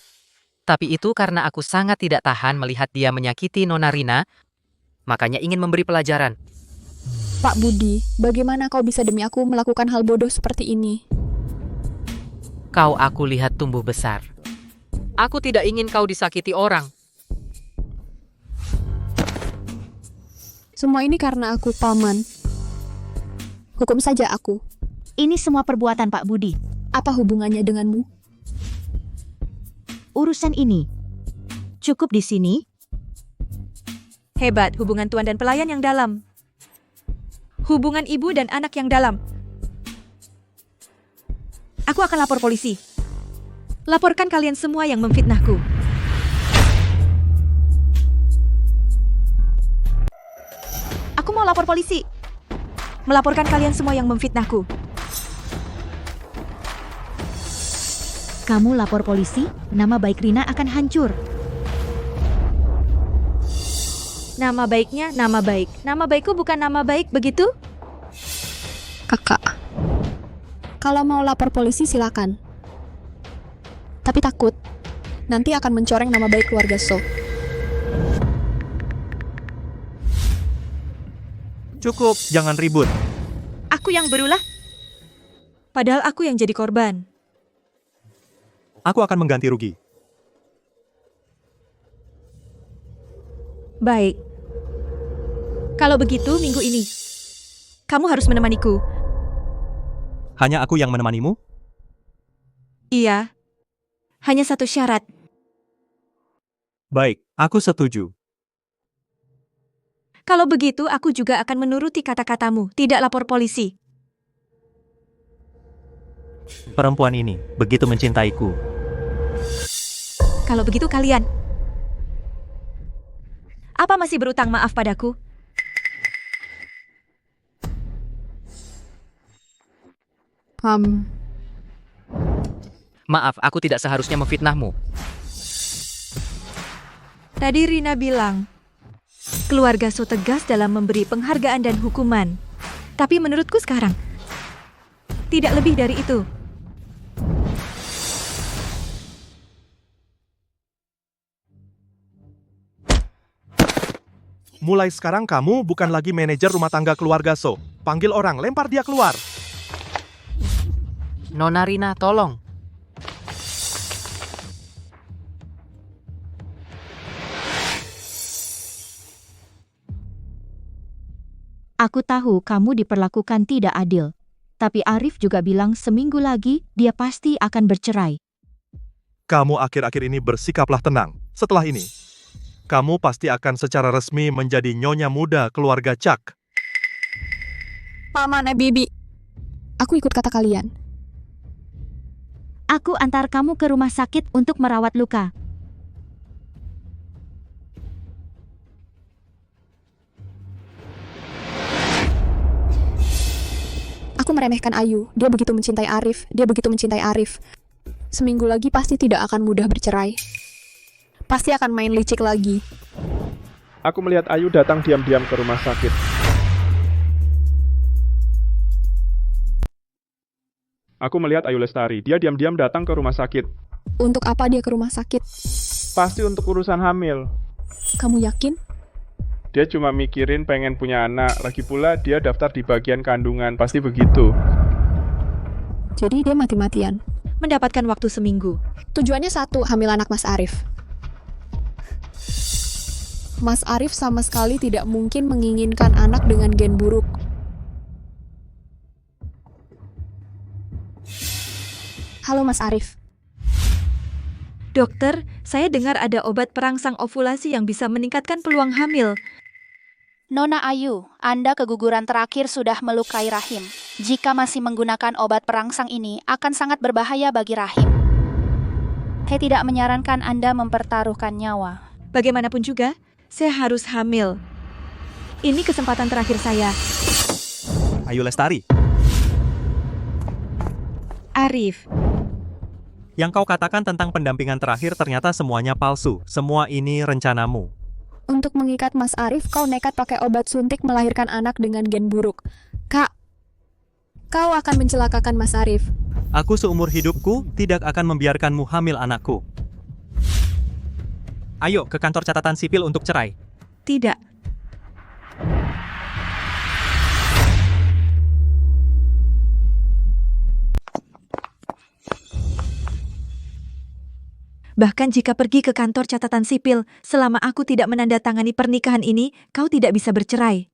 Tapi itu karena aku sangat tidak tahan melihat dia menyakiti Nona Rina. Makanya ingin memberi pelajaran. Pak Budi, bagaimana kau bisa demi aku melakukan hal bodoh seperti ini? Kau aku lihat tumbuh besar. Aku tidak ingin kau disakiti orang. Semua ini karena aku, Paman. Hukum saja aku. Ini semua perbuatan Pak Budi. Apa hubungannya denganmu? Urusan ini cukup di sini. Hebat hubungan tuan dan pelayan yang dalam. Hubungan ibu dan anak yang dalam. Aku akan lapor polisi. Laporkan kalian semua yang memfitnahku. Aku mau lapor polisi. Melaporkan kalian semua yang memfitnahku. Kamu lapor polisi, nama baik Rina akan hancur. Nama baiknya nama baik. Nama baikku bukan nama baik, begitu? Kakak. Kalau mau lapor polisi silakan. Tapi takut, nanti akan mencoreng nama baik keluarga So. Cukup, jangan ribut. Aku yang berulah. Padahal aku yang jadi korban. Aku akan mengganti rugi. Baik. Kalau begitu, minggu ini, kamu harus menemaniku. Hanya aku yang menemanimu? Iya. Hanya satu syarat. Baik, aku setuju. Kalau begitu, aku juga akan menuruti kata-katamu, tidak lapor polisi. Perempuan ini begitu mencintaiku. Kalau begitu kalian, apa masih berutang maaf padaku? Maaf, aku tidak seharusnya memfitnahmu. Tadi Rina bilang, keluarga So tegas dalam memberi penghargaan dan hukuman. Tapi menurutku sekarang, tidak lebih dari itu. Mulai sekarang kamu bukan lagi manajer rumah tangga keluarga So. Panggil orang, lempar dia keluar. Nona Rina, tolong. Aku tahu kamu diperlakukan tidak adil. Tapi Arif juga bilang seminggu lagi dia pasti akan bercerai. Kamu akhir-akhir ini bersikaplah tenang. Setelah ini, kamu pasti akan secara resmi menjadi nyonya muda keluarga Chuck. Paman Bibi. Aku ikut kata kalian. Aku antar kamu ke rumah sakit untuk merawat luka. Aku meremehkan Ayu. Dia begitu mencintai Arif. Seminggu lagi pasti tidak akan mudah bercerai. Pasti akan main licik lagi. Aku melihat Ayu datang diam-diam ke rumah sakit. Aku melihat Ayu Lestari. Dia diam-diam datang ke rumah sakit. Untuk apa dia ke rumah sakit? Pasti untuk urusan hamil. Kamu yakin? Dia cuma mikirin pengen punya anak. Lagi pula dia daftar di bagian kandungan. Pasti begitu. Jadi dia mati-matian. Mendapatkan waktu seminggu. Tujuannya satu, hamil anak Mas Arif. Mas Arif sama sekali tidak mungkin menginginkan anak dengan gen buruk. Halo Mas Arif. Dokter, saya dengar ada obat perangsang ovulasi yang bisa meningkatkan peluang hamil. Nona Ayu, Anda keguguran terakhir sudah melukai rahim. Jika masih menggunakan obat perangsang ini, akan sangat berbahaya bagi rahim. Saya tidak menyarankan Anda mempertaruhkan nyawa. Bagaimanapun juga, saya harus hamil. Ini kesempatan terakhir saya. Ayu Lestari. Arif. Yang kau katakan tentang pendampingan terakhir ternyata semuanya palsu. Semua ini rencanamu. Untuk mengikat Mas Arif, kau nekat pakai obat suntik melahirkan anak dengan gen buruk. Kak, kau akan mencelakakan Mas Arif. Aku seumur hidupku tidak akan membiarkanmu hamil anakku. Ayo ke kantor catatan sipil untuk cerai. Tidak. Bahkan jika pergi ke kantor catatan sipil, selama aku tidak menandatangani pernikahan ini, kau tidak bisa bercerai.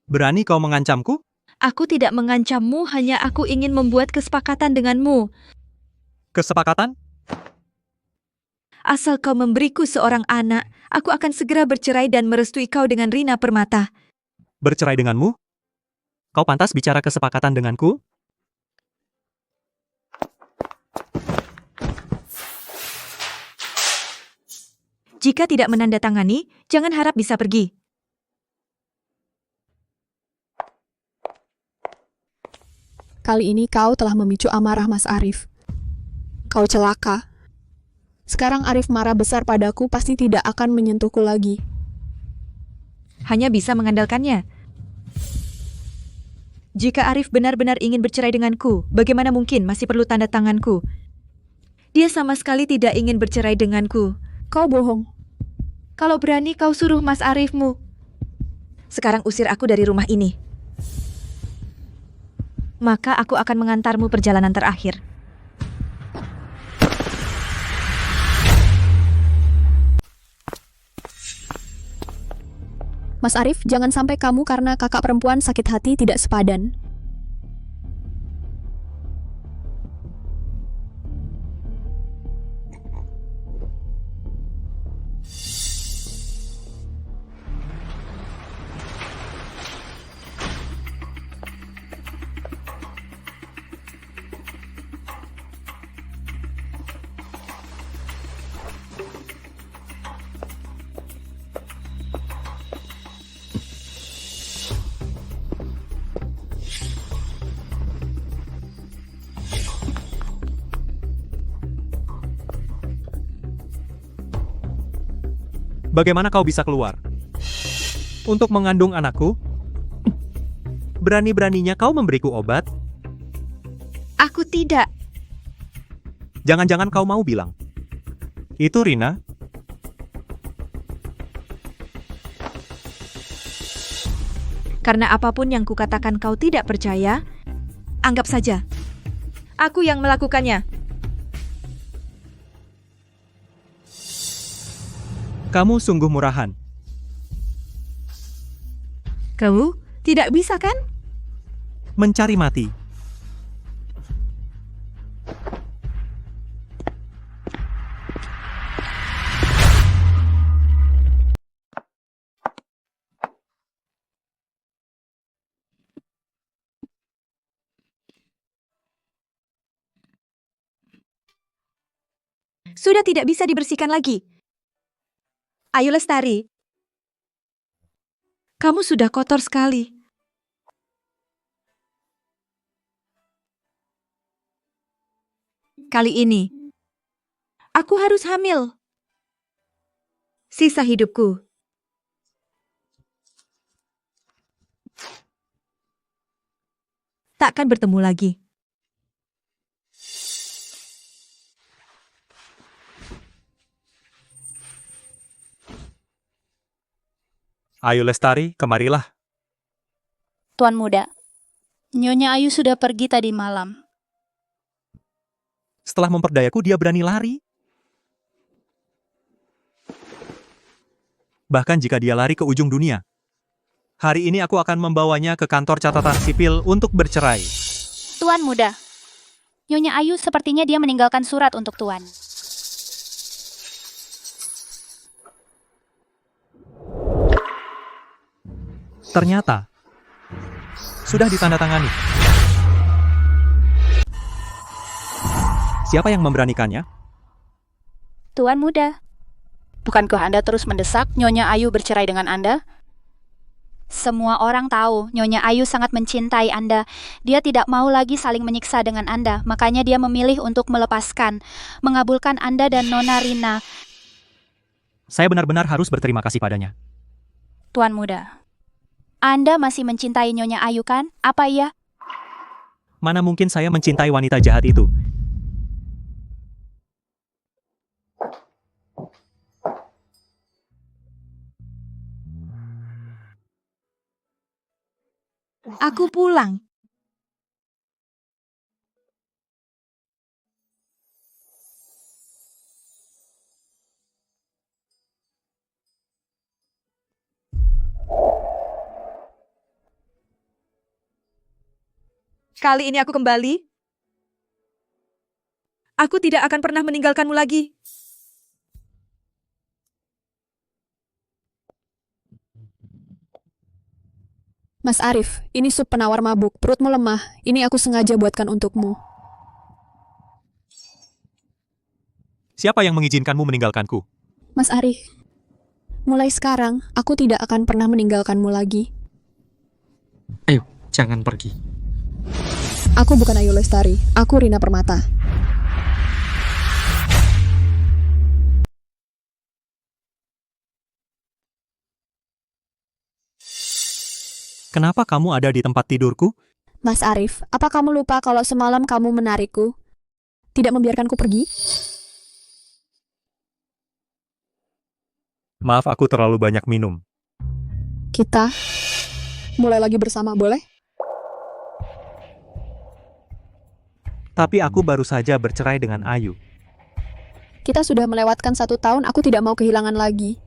Berani kau mengancamku? Aku tidak mengancammu, hanya aku ingin membuat kesepakatan denganmu. Kesepakatan? Asal kau memberiku seorang anak, aku akan segera bercerai dan merestui kau dengan Rina Permata. Bercerai denganmu? Kau pantas bicara kesepakatan denganku? Jika tidak menandatangani, jangan harap bisa pergi. Kali ini kau telah memicu amarah Mas Arif. Kau celaka. Sekarang Arif marah besar padaku, pasti tidak akan menyentuhku lagi. Hanya bisa mengandalkannya. Jika Arif benar-benar ingin bercerai denganku, bagaimana mungkin masih perlu tanda tanganku? Dia sama sekali tidak ingin bercerai denganku. Kau bohong. Kalau berani kau suruh Mas Arifmu. Sekarang usir aku dari rumah ini. Maka aku akan mengantarmu perjalanan terakhir. Mas Arif, jangan sampai kamu karena kakak perempuan sakit hati tidak sepadan. Bagaimana kau bisa keluar? Untuk mengandung anakku? Berani-beraninya kau memberiku obat? Aku tidak. Jangan-jangan kau mau bilang. Itu Rina? Karena apapun yang kukatakan kau tidak percaya, anggap saja. Aku yang melakukannya. Kamu sungguh murahan. Kamu tidak bisa kan? Mencari mati. Sudah tidak bisa dibersihkan lagi. Ayo Lestari. Kamu sudah kotor sekali. Kali ini, aku harus hamil. Sisa hidupku. Takkan bertemu lagi. Ayo Lestari, kemarilah. Tuan Muda, Nyonya Ayu sudah pergi tadi malam. Setelah memperdayaku, dia berani lari. Bahkan jika dia lari ke ujung dunia. Hari ini aku akan membawanya ke kantor catatan sipil untuk bercerai. Tuan Muda, Nyonya Ayu sepertinya dia meninggalkan surat untuk Tuan. Ternyata, sudah ditandatangani. Siapa yang memberanikannya? Tuan Muda, bukankah Anda terus mendesak Nyonya Ayu bercerai dengan Anda? Semua orang tahu Nyonya Ayu sangat mencintai Anda. Dia tidak mau lagi saling menyiksa dengan Anda, makanya dia memilih untuk melepaskan, mengabulkan Anda dan Nona Rina. Saya benar-benar harus berterima kasih padanya. Tuan Muda, Anda masih mencintai Nyonya Ayu kan? Apa iya? Mana mungkin saya mencintai wanita jahat itu? Aku pulang. Kali ini aku kembali. Aku tidak akan pernah meninggalkanmu lagi. Mas Arif, ini sup penawar mabuk. Perutmu lemah. Ini aku sengaja buatkan untukmu. Siapa yang mengizinkanmu meninggalkanku? Mas Arif, mulai sekarang aku tidak akan pernah meninggalkanmu lagi. Ayo, jangan pergi. Aku bukan Ayu Lestari, aku Rina Permata. Kenapa kamu ada di tempat tidurku? Mas Arif, apa kamu lupa kalau semalam kamu menarikku? Tidak membiarkanku pergi? Maaf, aku terlalu banyak minum. Kita mulai lagi bersama, boleh? Tapi aku baru saja bercerai dengan Ayu. Kita sudah melewatkan 1 tahun, aku tidak mau kehilangan lagi.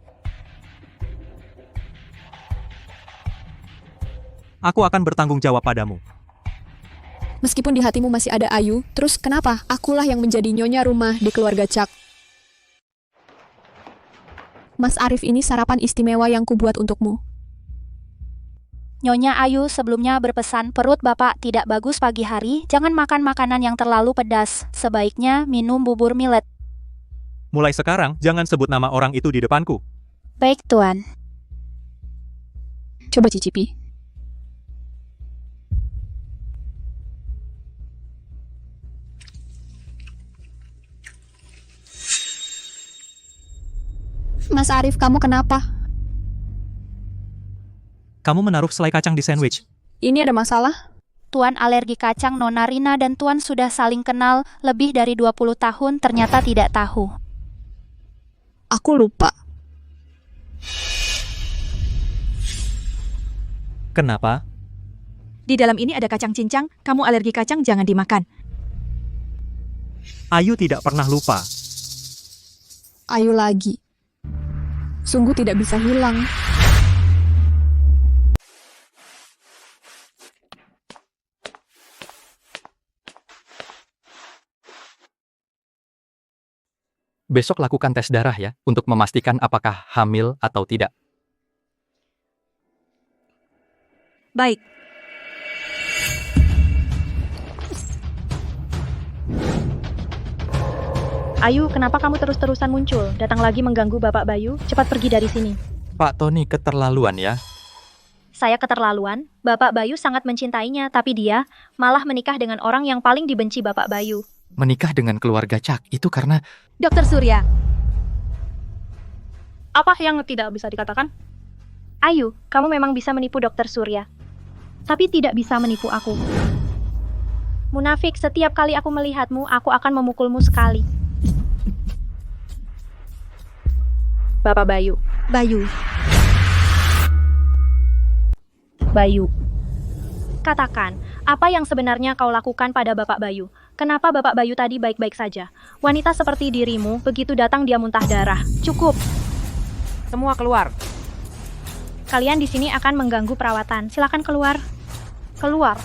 Aku akan bertanggung jawab padamu. Meskipun di hatimu masih ada Ayu, terus kenapa akulah yang menjadi nyonya rumah di keluarga Chuck? Mas Arif, ini sarapan istimewa yang kubuat untukmu. Nyonya Ayu sebelumnya berpesan perut Bapak tidak bagus pagi hari, jangan makan makanan yang terlalu pedas. Sebaiknya minum bubur millet. Mulai sekarang, jangan sebut nama orang itu di depanku. Baik, Tuan. Coba cicipi. Mas Arif, kamu kenapa? Kamu menaruh selai kacang di sandwich. Ini ada masalah? Tuan alergi kacang, Nona Rina dan Tuan sudah saling kenal lebih dari 20 tahun, ternyata tidak tahu. Aku lupa. Kenapa? Di dalam ini ada kacang cincang, kamu alergi kacang jangan dimakan. Ayu tidak pernah lupa. Ayu lagi. Sungguh tidak bisa hilang. Besok lakukan tes darah ya, untuk memastikan apakah hamil atau tidak. Baik. Ayu, kenapa kamu terus-terusan muncul? Datang lagi mengganggu Bapak Bayu? Cepat pergi dari sini. Pak Tony keterlaluan ya. Saya keterlaluan? Bapak Bayu sangat mencintainya, tapi dia malah menikah dengan orang yang paling dibenci Bapak Bayu. Menikah dengan keluarga Chuck itu karena... Dokter Surya. Apa yang tidak bisa dikatakan? Ayu, kamu memang bisa menipu Dokter Surya. Tapi tidak bisa menipu aku. Munafik, setiap kali aku melihatmu, aku akan memukulmu sekali. Bapak Bayu. Bayu. Bayu. Katakan, apa yang sebenarnya kau lakukan pada Bapak Bayu? Kenapa Bapak Bayu tadi baik-baik saja? Wanita seperti dirimu, begitu datang dia muntah darah. Cukup. Semua keluar. Kalian di sini akan mengganggu perawatan. Silakan keluar. Keluar.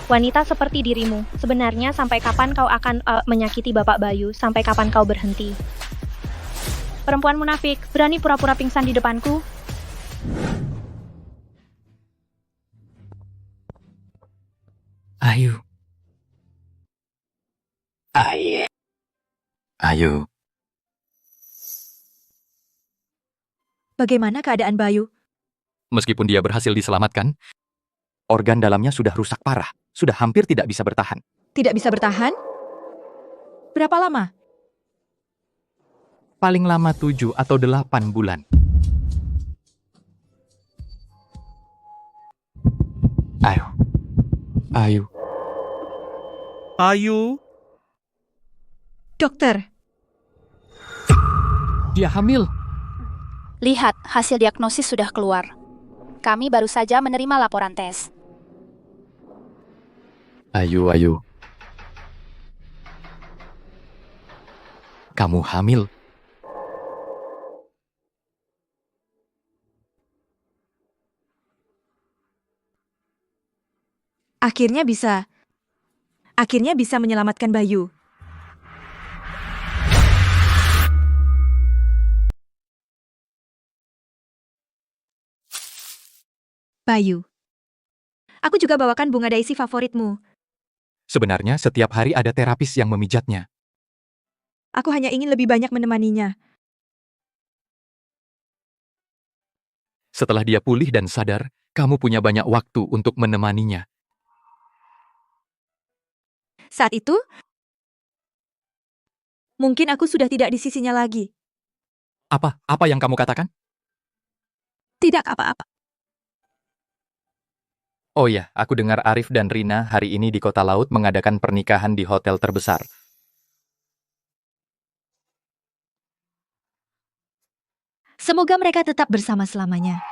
Wanita seperti dirimu, sebenarnya sampai kapan kau akan menyakiti Bapak Bayu? Sampai kapan kau berhenti? Perempuan munafik, berani pura-pura pingsan di depanku? Ayu. Ayu. Bagaimana keadaan Bayu? Meskipun dia berhasil diselamatkan, organ dalamnya sudah rusak parah. Sudah hampir tidak bisa bertahan. Tidak bisa bertahan? Berapa lama? Paling lama 7 atau 8 bulan. Ayu. Ayu. Ayu. Dokter. Dia hamil. Lihat, hasil diagnosis sudah keluar. Kami baru saja menerima laporan tes. Ayu. Kamu hamil. Akhirnya bisa menyelamatkan Bayu. Bayu. Aku juga bawakan bunga daisy favoritmu. Sebenarnya setiap hari ada terapis yang memijatnya. Aku hanya ingin lebih banyak menemaninya. Setelah dia pulih dan sadar, kamu punya banyak waktu untuk menemaninya. Saat itu, mungkin aku sudah tidak di sisinya lagi. Apa yang kamu katakan? Tidak apa-apa. Oh ya, aku dengar Arif dan Rina hari ini di Kota Laut mengadakan pernikahan di hotel terbesar. Semoga mereka tetap bersama selamanya.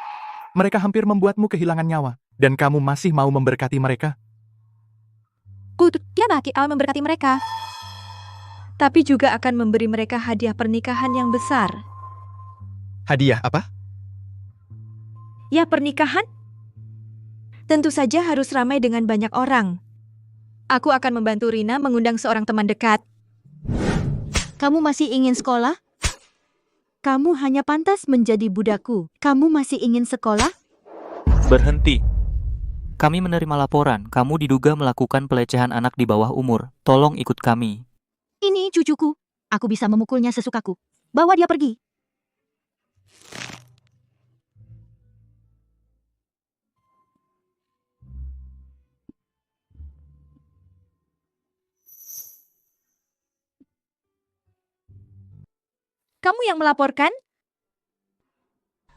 Mereka hampir membuatmu kehilangan nyawa, dan kamu masih mau memberkati mereka? Dia bakal memberkati mereka. Tapi juga akan memberi mereka hadiah pernikahan yang besar. Hadiah apa? Ya, pernikahan. Tentu saja harus ramai dengan banyak orang. Aku akan membantu Rina mengundang seorang teman dekat. Kamu masih ingin sekolah? Kamu hanya pantas menjadi budakku. Kamu masih ingin sekolah? Berhenti. Kami menerima laporan, kamu diduga melakukan pelecehan anak di bawah umur. Tolong ikut kami. Ini cucuku. Aku bisa memukulnya sesukaku. Bawa dia pergi. Kamu yang melaporkan?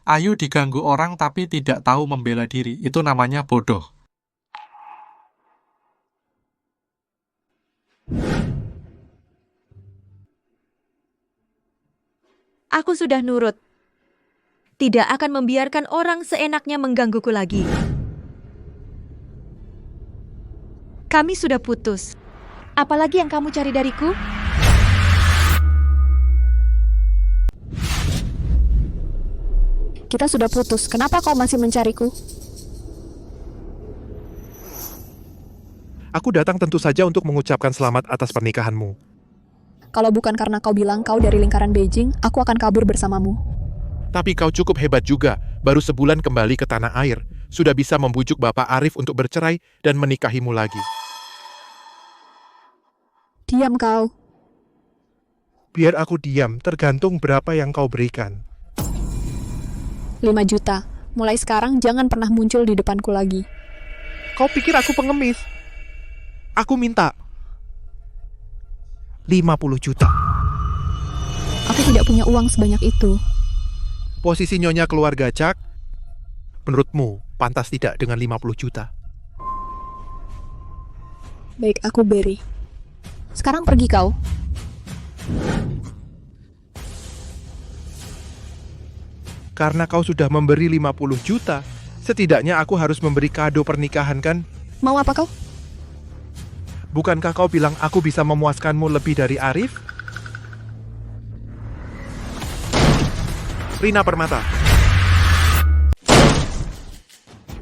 Ayu diganggu orang tapi tidak tahu membela diri. Itu namanya bodoh. Aku sudah nurut. Tidak akan membiarkan orang seenaknya menggangguku lagi. Kami sudah putus. Apalagi yang kamu cari dariku? Kita sudah putus, kenapa kau masih mencariku? Aku datang tentu saja untuk mengucapkan selamat atas pernikahanmu. Kalau bukan karena kau bilang kau dari lingkaran Beijing, aku akan kabur bersamamu. Tapi kau cukup hebat juga, baru sebulan kembali ke tanah air. Sudah bisa membujuk Bapak Arif untuk bercerai dan menikahimu lagi. Diam kau. Biar aku diam, tergantung berapa yang kau berikan. 5 juta. Mulai sekarang jangan pernah muncul di depanku lagi. Kau pikir aku pengemis? Aku minta 50 juta. Aku tidak punya uang sebanyak itu. Posisi nyonya keluarga Cak, menurutmu pantas tidak dengan 50 juta? Baik, aku beri. Sekarang pergi kau. Karena kau sudah memberi 50 juta, setidaknya aku harus memberi kado pernikahan kan? Mau apa kau? Bukankah kau bilang aku bisa memuaskanmu lebih dari Arif? Rina Permata.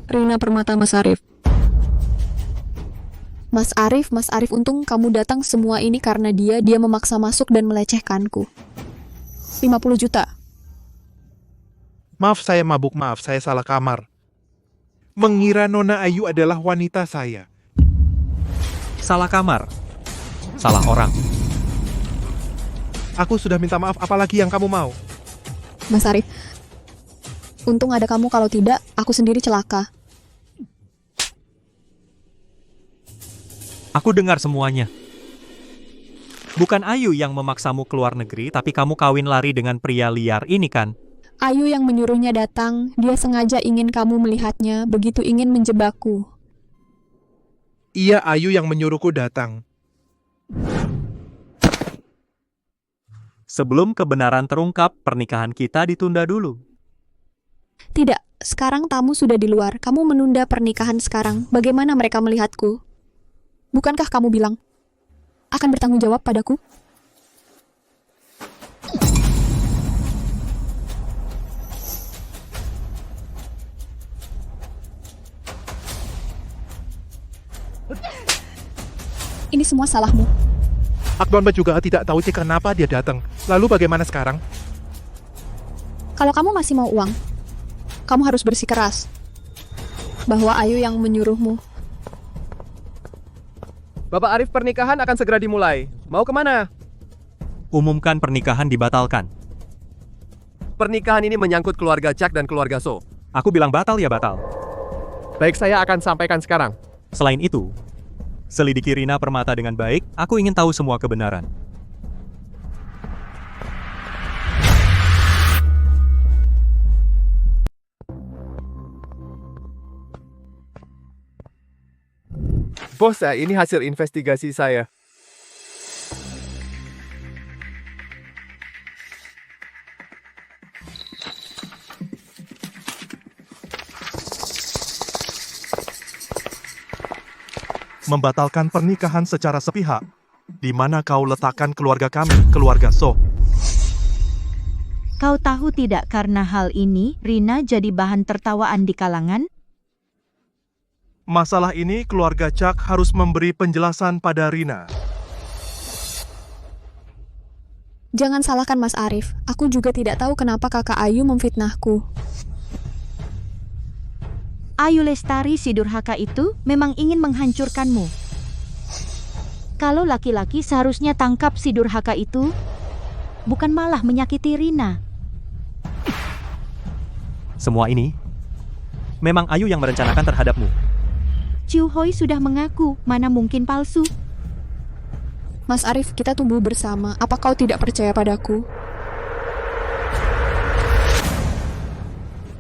Rina Permata, Mas Arif. Mas Arif, untung kamu datang semua ini karena dia memaksa masuk dan melecehkanku. 50 juta. Maaf saya mabuk, maaf saya salah kamar. Mengira Nona Ayu adalah wanita saya. Salah kamar. Salah orang. Aku sudah minta maaf, apalagi yang kamu mau? Mas Arif, untung ada kamu, kalau tidak, aku sendiri celaka. Aku dengar semuanya. Bukan Ayu yang memaksamu keluar negeri, tapi kamu kawin lari dengan pria liar ini kan? Ayu yang menyuruhnya datang, dia sengaja ingin kamu melihatnya, begitu ingin menjebakku. Iya, Ayu yang menyuruhku datang. Sebelum kebenaran terungkap, pernikahan kita ditunda dulu. Tidak, sekarang tamu sudah di luar, kamu menunda pernikahan sekarang, bagaimana mereka melihatku? Bukankah kamu bilang akan bertanggung jawab padaku? Ini semua salahmu. Akbar juga tidak tahu sih kenapa dia datang. Lalu bagaimana sekarang? Kalau kamu masih mau uang, kamu harus bersikeras bahwa Ayu yang menyuruhmu. Bapak Arif, pernikahan akan segera dimulai. Mau kemana? Umumkan pernikahan dibatalkan. Pernikahan ini menyangkut keluarga Chuck dan keluarga So. Aku bilang batal ya batal. Baik, saya akan sampaikan sekarang. Selain itu, selidiki Rina Permata dengan baik, aku ingin tahu semua kebenaran. Bos, ini hasil investigasi saya. Membatalkan pernikahan secara sepihak. Di mana kau letakkan keluarga kami, keluarga So? Kau tahu tidak karena hal ini, Rina jadi bahan tertawaan di kalangan? Masalah ini keluarga Chuck harus memberi penjelasan pada Rina. Jangan salahkan Mas Arif. Aku juga tidak tahu kenapa kakak Ayu memfitnahku. Ayu Lestari si durhaka itu memang ingin menghancurkanmu. Kalau laki-laki seharusnya tangkap si durhaka itu, bukan malah menyakiti Rina. Semua ini memang Ayu yang merencanakan terhadapmu. Chiu Hoi sudah mengaku, mana mungkin palsu. Mas Arif, kita tumbuh bersama. Apa kau tidak percaya padaku?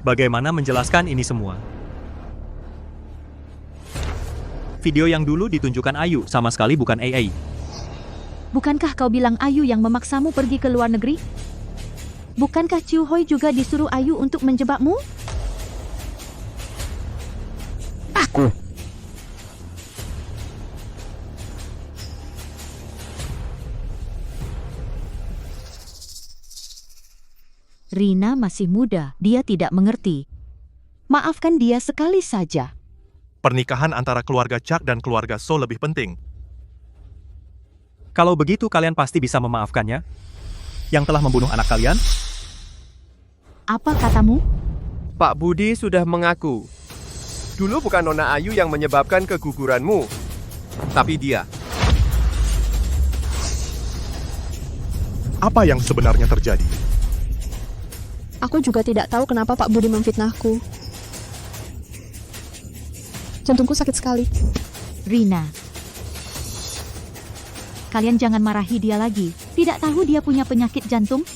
Bagaimana menjelaskan ini semua? Video yang dulu ditunjukkan Ayu sama sekali bukan AI. Bukankah kau bilang Ayu yang memaksamu pergi ke luar negeri? Bukankah Chiu Hoi juga disuruh Ayu untuk menjebakmu? Aku. Rina masih muda, dia tidak mengerti. Maafkan dia sekali saja. Pernikahan antara keluarga Chuck dan keluarga So lebih penting. Kalau begitu kalian pasti bisa memaafkannya? Yang telah membunuh anak kalian? Apa katamu? Pak Budi sudah mengaku. Dulu bukan Nona Ayu yang menyebabkan keguguranmu, tapi dia. Apa yang sebenarnya terjadi? Aku juga tidak tahu kenapa Pak Budi memfitnahku. Jantungku sakit sekali. Rina, kalian jangan marahi dia lagi. Tidak tahu dia punya penyakit jantung?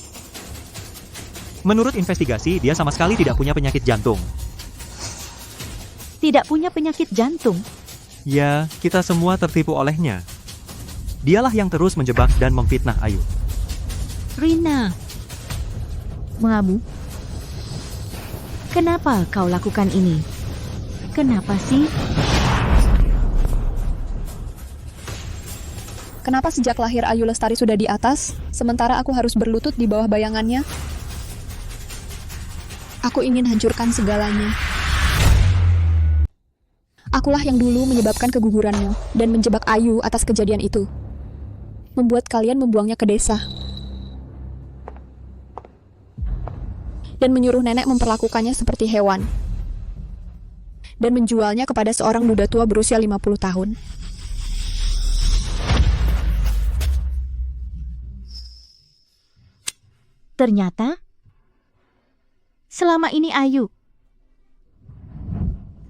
Menurut investigasi, dia sama sekali tidak punya penyakit jantung. Tidak punya penyakit jantung? Ya, kita semua tertipu olehnya. Dialah yang terus menjebak dan memfitnah Ayu. Rina, mengamu? Kenapa kau lakukan ini? Kenapa sih? Kenapa sejak lahir Ayu Lestari sudah di atas, sementara aku harus berlutut di bawah bayangannya? Aku ingin hancurkan segalanya. Akulah yang dulu menyebabkan keguguranmu dan menjebak Ayu atas kejadian itu. Membuat kalian membuangnya ke desa. Dan menyuruh nenek memperlakukannya seperti hewan. Dan menjualnya kepada seorang muda tua berusia 50 tahun. Ternyata, selama ini Ayu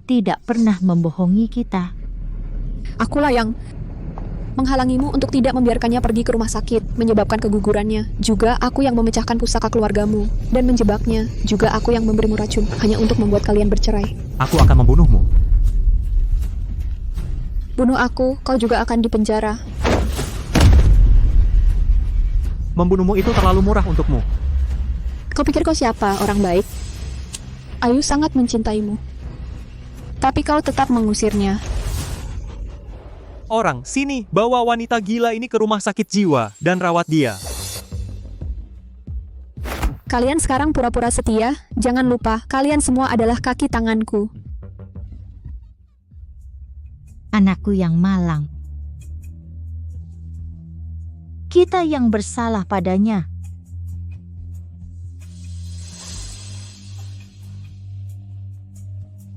tidak pernah membohongi kita. Akulah yang menghalangimu untuk tidak membiarkannya pergi ke rumah sakit, menyebabkan kegugurannya. Juga aku yang memecahkan pusaka keluargamu dan menjebaknya. Juga aku yang memberimu racun, hanya untuk membuat kalian bercerai. Aku akan membunuhmu. Bunuh aku, kau juga akan dipenjara. Membunuhmu itu terlalu murah untukmu. Kau pikir kau siapa, orang baik? Ayu sangat mencintaimu. Tapi kau tetap mengusirnya. Orang, sini, bawa wanita gila ini ke rumah sakit jiwa dan rawat dia. Kalian sekarang pura-pura setia. Jangan lupa, kalian semua adalah kaki tanganku. Anakku yang malang. Kita yang bersalah padanya.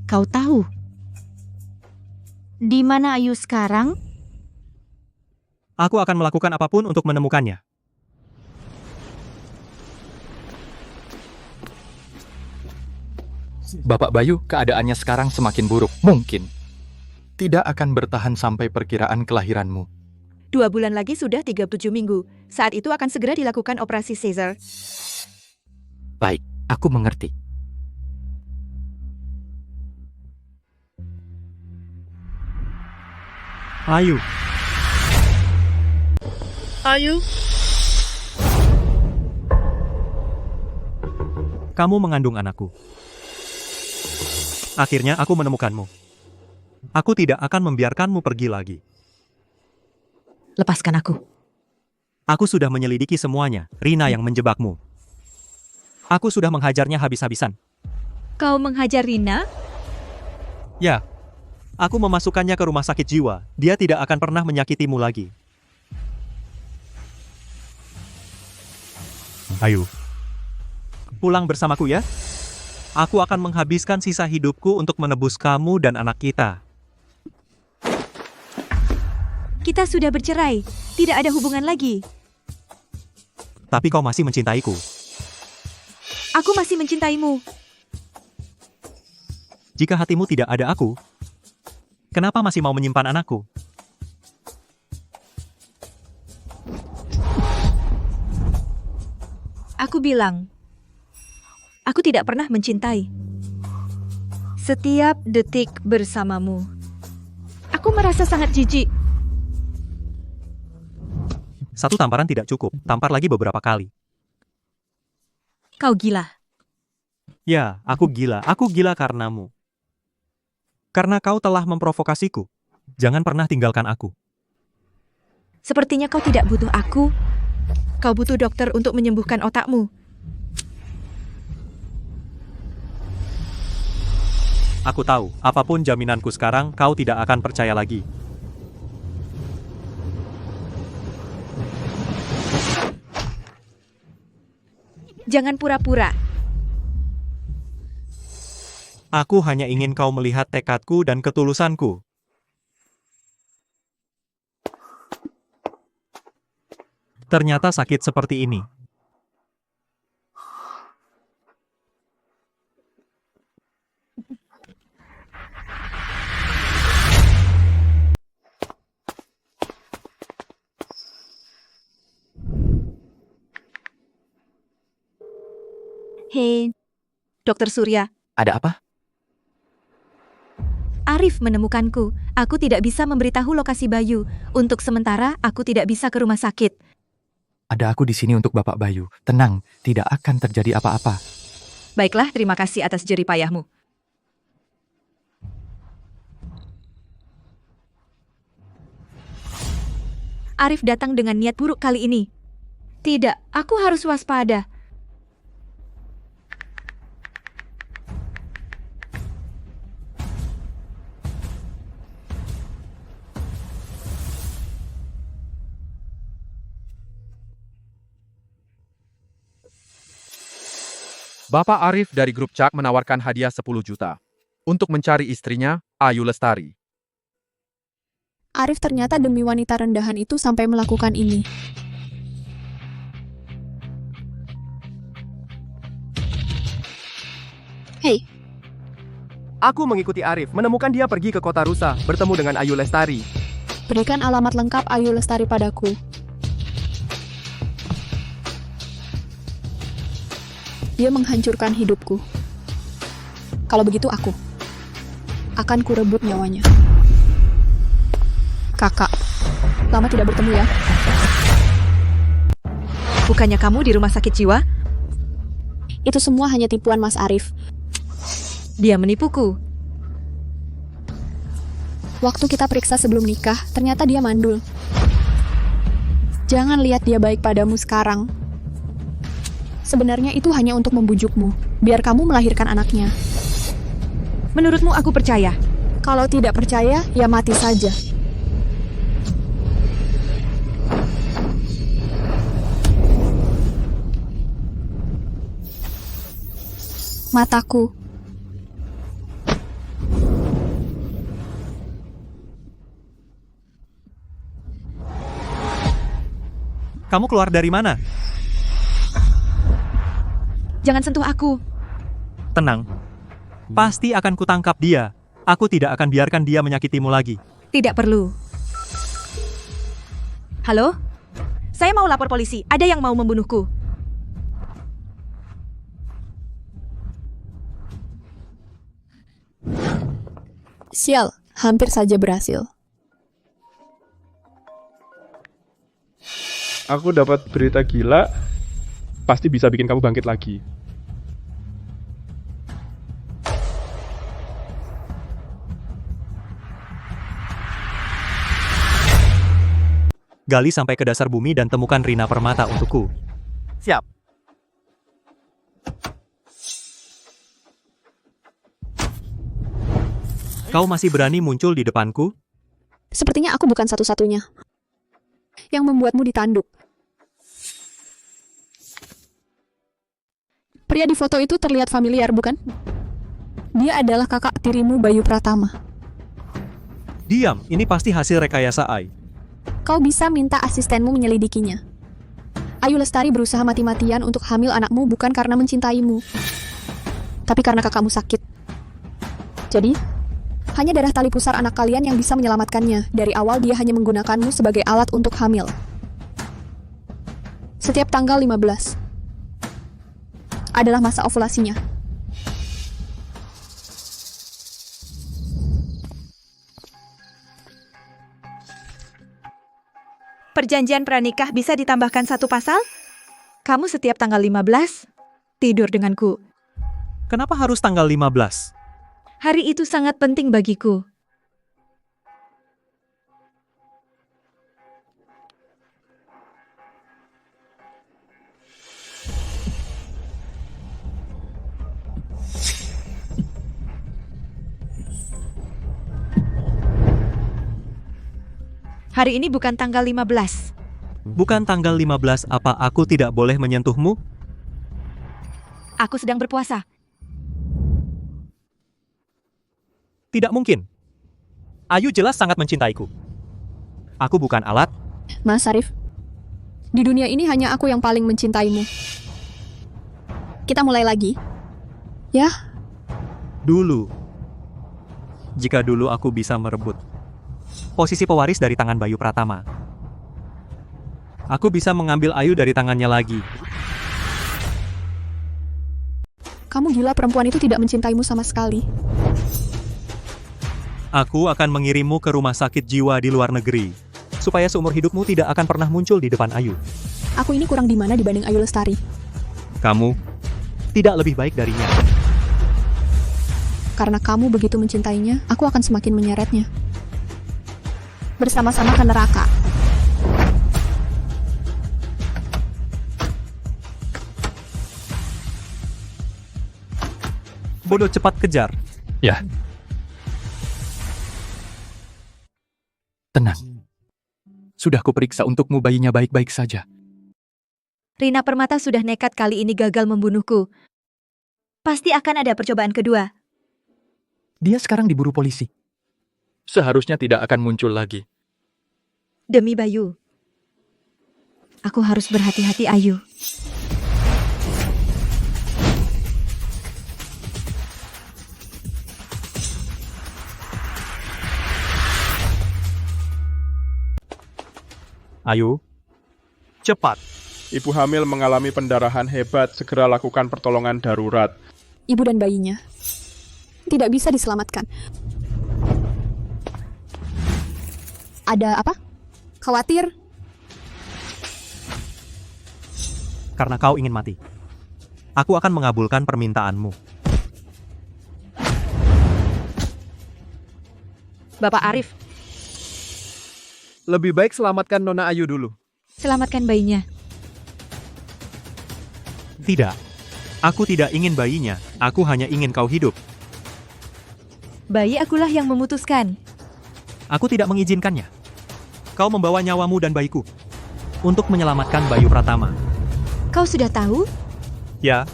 Kau tahu di mana Ayu sekarang? Aku akan melakukan apapun untuk menemukannya. Bapak Bayu, keadaannya sekarang semakin buruk. Mungkin tidak akan bertahan sampai perkiraan kelahiranmu. 2 bulan lagi sudah 37 minggu. Saat itu akan segera dilakukan operasi Caesar. Baik, aku mengerti. Ayu. Ayu. Kamu mengandung anakku. Akhirnya aku menemukanmu. Aku tidak akan membiarkanmu pergi lagi. Lepaskan aku. Aku sudah menyelidiki semuanya. Rina yang menjebakmu. Aku sudah menghajarnya habis-habisan. Kau menghajar Rina? Ya. Aku memasukkannya ke rumah sakit jiwa. Dia tidak akan pernah menyakitimu lagi. Ayu. Pulang bersamaku ya. Aku akan menghabiskan sisa hidupku untuk menebus kamu dan anak kita. Kita sudah bercerai. Tidak ada hubungan lagi. Tapi kau masih mencintaiku. Aku masih mencintaimu. Jika hatimu tidak ada aku, kenapa masih mau menyimpan anakku? Aku bilang, aku tidak pernah mencintai. Setiap detik bersamamu, aku merasa sangat jijik. Satu tamparan tidak cukup, tampar lagi beberapa kali. Kau gila. Ya, aku gila. Aku gila karenamu. Karena kau telah memprovokasiku. Jangan pernah tinggalkan aku. Sepertinya kau tidak butuh aku. Kau butuh dokter untuk menyembuhkan otakmu. Aku tahu, apapun jaminanku sekarang, kau tidak akan percaya lagi. Jangan pura-pura. Aku hanya ingin kau melihat tekadku dan ketulusanku. Ternyata sakit seperti ini. Hei, Dokter Surya. Ada apa? Arif menemukanku. Aku tidak bisa memberitahu lokasi Bayu. Untuk sementara, aku tidak bisa ke rumah sakit. Ada aku di sini untuk Bapak Bayu. Tenang, tidak akan terjadi apa-apa. Baiklah, terima kasih atas jerih payahmu. Arif datang dengan niat buruk kali ini. Tidak, aku harus waspada. Bapak Arif dari grup Cak menawarkan hadiah 10 juta untuk mencari istrinya, Ayu Lestari. Arif ternyata demi wanita rendahan itu sampai melakukan ini. Hei. Aku mengikuti Arif, menemukan dia pergi ke kota Rusa, bertemu dengan Ayu Lestari. Berikan alamat lengkap Ayu Lestari padaku. Dia menghancurkan hidupku. Kalau begitu aku akan kurebut nyawanya. Kakak, lama tidak bertemu ya. Bukannya kamu di rumah sakit jiwa? Itu semua hanya tipuan Mas Arif. Dia menipuku. Waktu kita periksa sebelum nikah, ternyata dia mandul. Jangan lihat dia baik padamu sekarang. Sebenarnya itu hanya untuk membujukmu, biar kamu melahirkan anaknya. Menurutmu aku percaya? Kalau tidak percaya, ya mati saja. Mataku. Kamu keluar dari mana? Jangan sentuh aku. Tenang. Pasti akan kutangkap dia. Aku tidak akan biarkan dia menyakitimu lagi. Tidak perlu. Halo? Saya mau lapor polisi. Ada yang mau membunuhku. Sial, hampir saja berhasil. Aku dapat berita gila, pasti bisa bikin kamu bangkit lagi. Gali sampai ke dasar bumi dan temukan Rina Permata untukku. Siap. Kau masih berani muncul di depanku? Sepertinya aku bukan satu-satunya yang membuatmu ditanduk. Pria di foto itu terlihat familiar, bukan? Dia adalah kakak tirimu, Bayu Pratama. Diam, ini pasti hasil rekayasa AI. Kau bisa minta asistenmu menyelidikinya. Ayu Lestari berusaha mati-matian untuk hamil anakmu bukan karena mencintaimu, tapi karena kakakmu sakit. Jadi, hanya darah tali pusar anak kalian yang bisa menyelamatkannya. Dari awal dia hanya menggunakanmu sebagai alat untuk hamil. Setiap tanggal 15 adalah masa ovulasinya. Perjanjian pranikah bisa ditambahkan 1 pasal? Kamu setiap tanggal 15 tidur denganku. Kenapa harus tanggal 15? Hari itu sangat penting bagiku. Hari ini bukan tanggal 15. Bukan tanggal 15, apa aku tidak boleh menyentuhmu? Aku sedang berpuasa. Tidak mungkin. Ayu jelas sangat mencintaiku. Aku bukan alat. Mas Arif, di dunia ini hanya aku yang paling mencintaimu. Kita mulai lagi. Ya? Dulu. Jika dulu aku bisa merebut posisi pewaris dari tangan Bayu Pratama, aku bisa mengambil Ayu dari tangannya lagi. Kamu gila, perempuan itu tidak mencintaimu sama sekali. Aku akan mengirimmu ke rumah sakit jiwa di luar negeri, supaya seumur hidupmu tidak akan pernah muncul di depan Ayu. Aku ini kurang di mana dibanding Ayu Lestari? Kamu tidak lebih baik darinya. Karena kamu begitu mencintainya, aku akan semakin menyeretnya. Bersama-sama ke neraka. Bodoh, cepat kejar. Ya. Tenang. Sudah kuperiksa untukmu, bayinya baik-baik saja. Rina Permata sudah nekat kali ini gagal membunuhku. Pasti akan ada percobaan kedua. Dia sekarang diburu polisi. Seharusnya tidak akan muncul lagi. Demi Bayu, aku harus berhati-hati, Ayu. Ayu, cepat. Ibu hamil mengalami pendarahan hebat, segera lakukan pertolongan darurat. Ibu dan bayinya tidak bisa diselamatkan. Ada apa? Khawatir? Karena kau ingin mati, aku akan mengabulkan permintaanmu. Bapak Arif, Lebih baik selamatkan Nona Ayu dulu. selamatkan bayinya. Tidak. Aku tidak ingin bayinya, aku hanya ingin kau hidup. Bayi akulah yang memutuskan. Aku tidak mengizinkannya. Kau membawa nyawamu dan bayiku untuk menyelamatkan Bayu Pratama. Kau sudah tahu? Ya.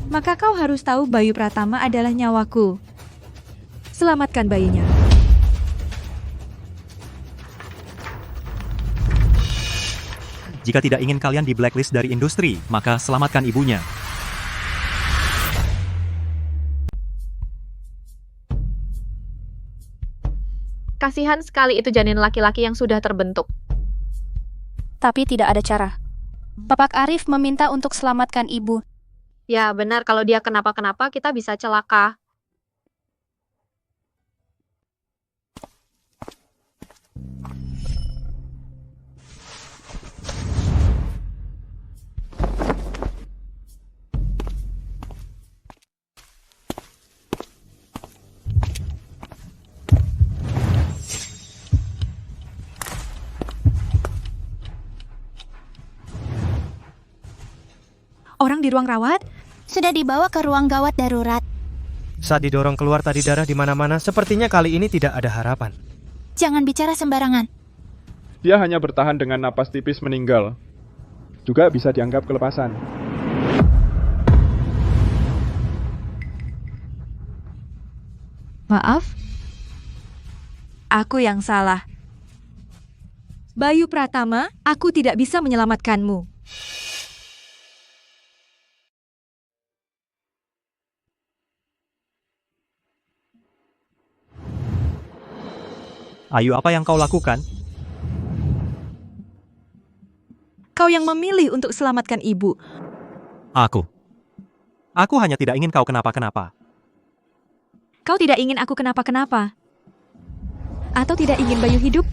maka kau harus tahu Bayu Pratama adalah nyawaku. Selamatkan bayinya. Jika tidak ingin kalian di blacklist dari industri, maka selamatkan ibunya. Kasihan sekali itu janin laki-laki yang sudah terbentuk. Tapi tidak ada cara. Bapak Arif meminta untuk selamatkan ibu. Ya benar, kalau dia kenapa-kenapa kita bisa celaka. Orang di ruang rawat? Sudah dibawa ke ruang gawat darurat. Saat didorong keluar tadi darah di mana-mana, sepertinya kali ini tidak ada harapan. Jangan bicara sembarangan. Dia hanya bertahan dengan napas tipis meninggal. Juga bisa dianggap kelepasan. Maaf, aku yang salah. Bayu Pratama, aku tidak bisa menyelamatkanmu. Ayu, apa yang kau lakukan? Kau yang memilih untuk selamatkan ibu. Aku hanya tidak ingin kau kenapa-kenapa. Kau tidak ingin aku kenapa-kenapa? Atau tidak ingin Bayu hidup?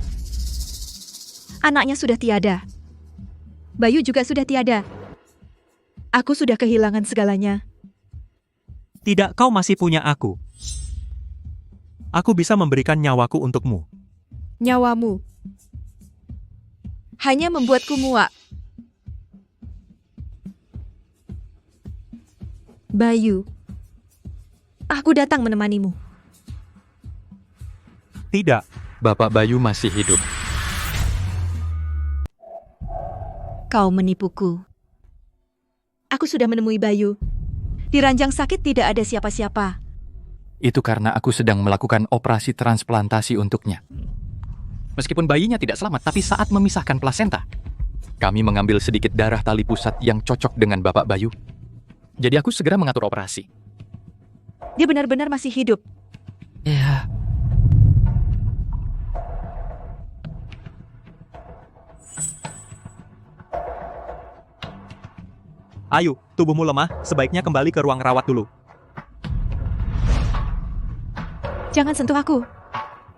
Anaknya sudah tiada. Bayu juga sudah tiada. Aku sudah kehilangan segalanya. Tidak, kau masih punya aku. Aku bisa memberikan nyawaku untukmu. Nyawamu hanya membuatku muak. Bayu, aku datang menemanimu. Tidak. Bapak Bayu masih hidup. Kau menipuku. Aku sudah menemui Bayu. Di ranjang sakit tidak ada siapa-siapa. Itu karena aku sedang melakukan operasi transplantasi untuknya. Meskipun bayinya tidak selamat, tapi saat memisahkan plasenta, kami mengambil sedikit darah tali pusat yang cocok dengan Bapak Bayu. Jadi aku segera mengatur operasi. Dia benar-benar masih hidup. Ya. Ayu, tubuhmu lemah, sebaiknya kembali ke ruang rawat dulu. Jangan sentuh aku.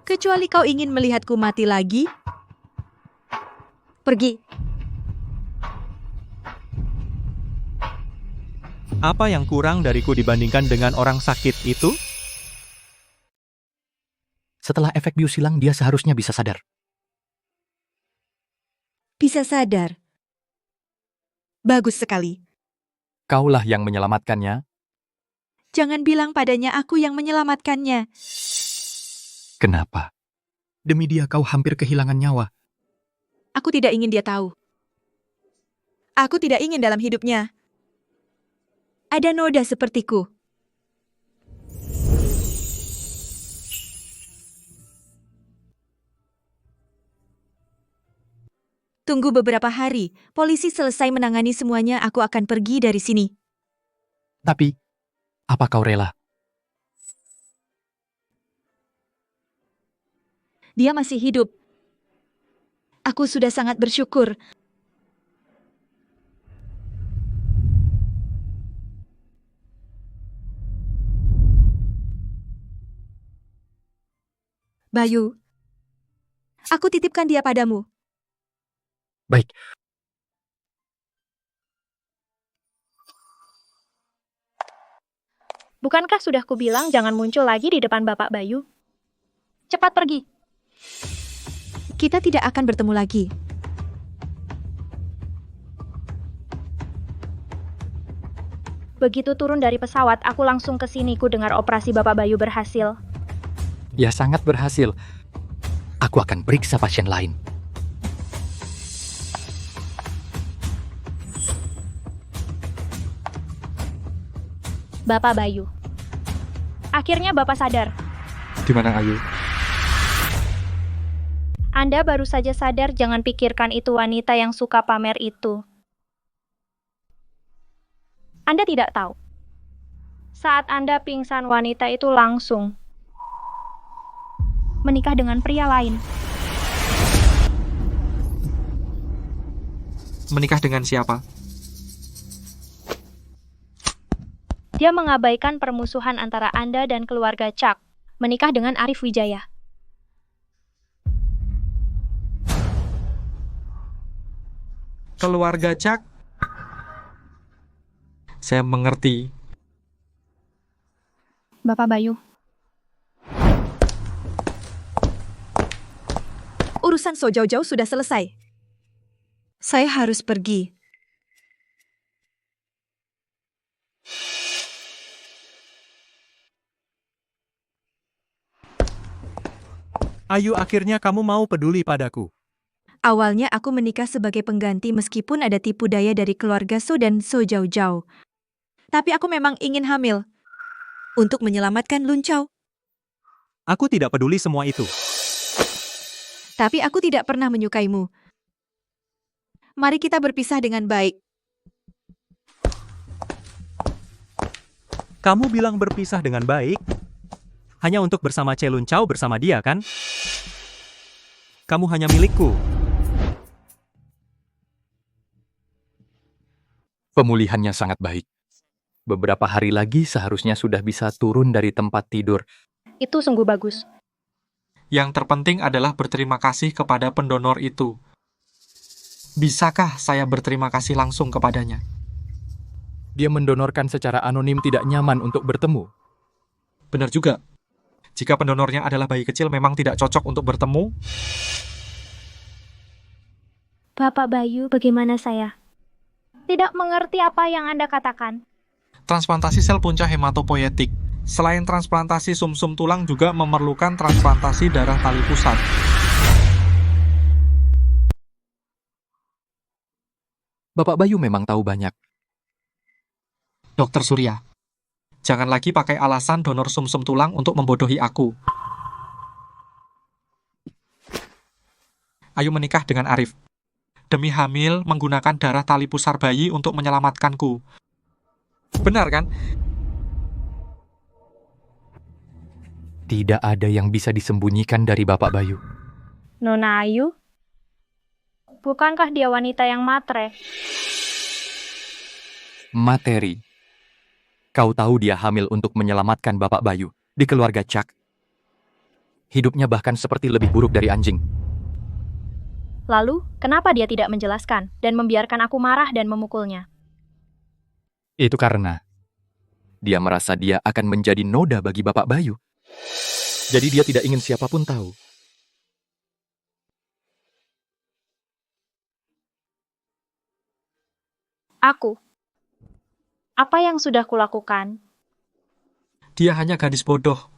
Kecuali kau ingin melihatku mati lagi. Pergi. Apa yang kurang dariku dibandingkan dengan orang sakit itu? Setelah efek bius hilang, dia seharusnya bisa sadar. Bisa sadar. Bagus sekali. Kaulah yang menyelamatkannya. Jangan bilang padanya aku yang menyelamatkannya. Kenapa? Demi dia kau hampir kehilangan nyawa. Aku tidak ingin dia tahu. Aku tidak ingin dalam hidupnya ada noda sepertiku. Tunggu beberapa hari, polisi selesai menangani semuanya, aku akan pergi dari sini. Tapi, apa kau rela? Dia masih hidup. Aku sudah sangat bersyukur. Bayu, aku titipkan dia padamu. Baik. Bukankah sudah kubilang jangan muncul lagi di depan Bapak Bayu? Cepat pergi. Kita tidak akan bertemu lagi. Begitu turun dari pesawat, aku langsung ke sini ku dengar operasi Bapak Bayu berhasil. Ya sangat berhasil. Aku akan periksa pasien lain. Bapak Bayu. Akhirnya Bapak sadar. Di mana Ayu? Anda baru saja sadar, jangan pikirkan itu wanita yang suka pamer itu. Anda tidak tahu. Saat Anda pingsan, wanita itu langsung menikah dengan pria lain. Menikah dengan siapa? Dia mengabaikan permusuhan antara Anda dan keluarga Chuck, menikah dengan Arif Wijaya. Keluarga Chuck? Saya mengerti. Bapak Bayu. Urusan So Jauh-Jauh sudah selesai. Saya harus pergi. Ayu, akhirnya kamu mau peduli padaku. Awalnya aku menikah sebagai pengganti meskipun ada tipu daya dari keluarga So dan So Jauh-Jauh. Tapi aku memang ingin hamil. Untuk menyelamatkan Lun Chow. Aku tidak peduli semua itu. Tapi aku tidak pernah menyukaimu. Mari kita berpisah dengan baik. Kamu bilang berpisah dengan baik? Hanya untuk bersama Che Lun Chow bersama dia, kan? Kamu hanya milikku. Pemulihannya sangat baik. Beberapa hari lagi seharusnya sudah bisa turun dari tempat tidur. Itu sungguh bagus. Yang terpenting adalah berterima kasih kepada pendonor itu. Bisakah saya berterima kasih langsung kepadanya? Dia mendonorkan secara anonim, tidak nyaman untuk bertemu. Benar juga. Jika pendonornya adalah bayi kecil, memang tidak cocok untuk bertemu. Bapak Bayu, bagaimana saya? Tidak mengerti apa yang Anda katakan. Transplantasi sel punca hematopoietik. Selain transplantasi sumsum tulang juga memerlukan transplantasi darah tali pusat. Bapak Bayu memang tahu banyak. Dokter Surya, jangan lagi pakai alasan donor sumsum tulang untuk membodohi aku. Ayu menikah dengan Arif. Demi hamil, menggunakan darah tali pusar bayi untuk menyelamatkanku. Benar kan? Tidak ada yang bisa disembunyikan dari Bapak Bayu. Nona Ayu? Bukankah dia wanita yang matre? Materi. Kau tahu dia hamil untuk menyelamatkan Bapak Bayu di keluarga Chuck. Hidupnya bahkan seperti lebih buruk dari anjing. Lalu, kenapa dia tidak menjelaskan dan membiarkan aku marah dan memukulnya? Itu karena dia merasa dia akan menjadi noda bagi Bapak Bayu. Jadi dia tidak ingin siapapun tahu. Aku. Apa yang sudah kulakukan? Dia hanya gadis bodoh.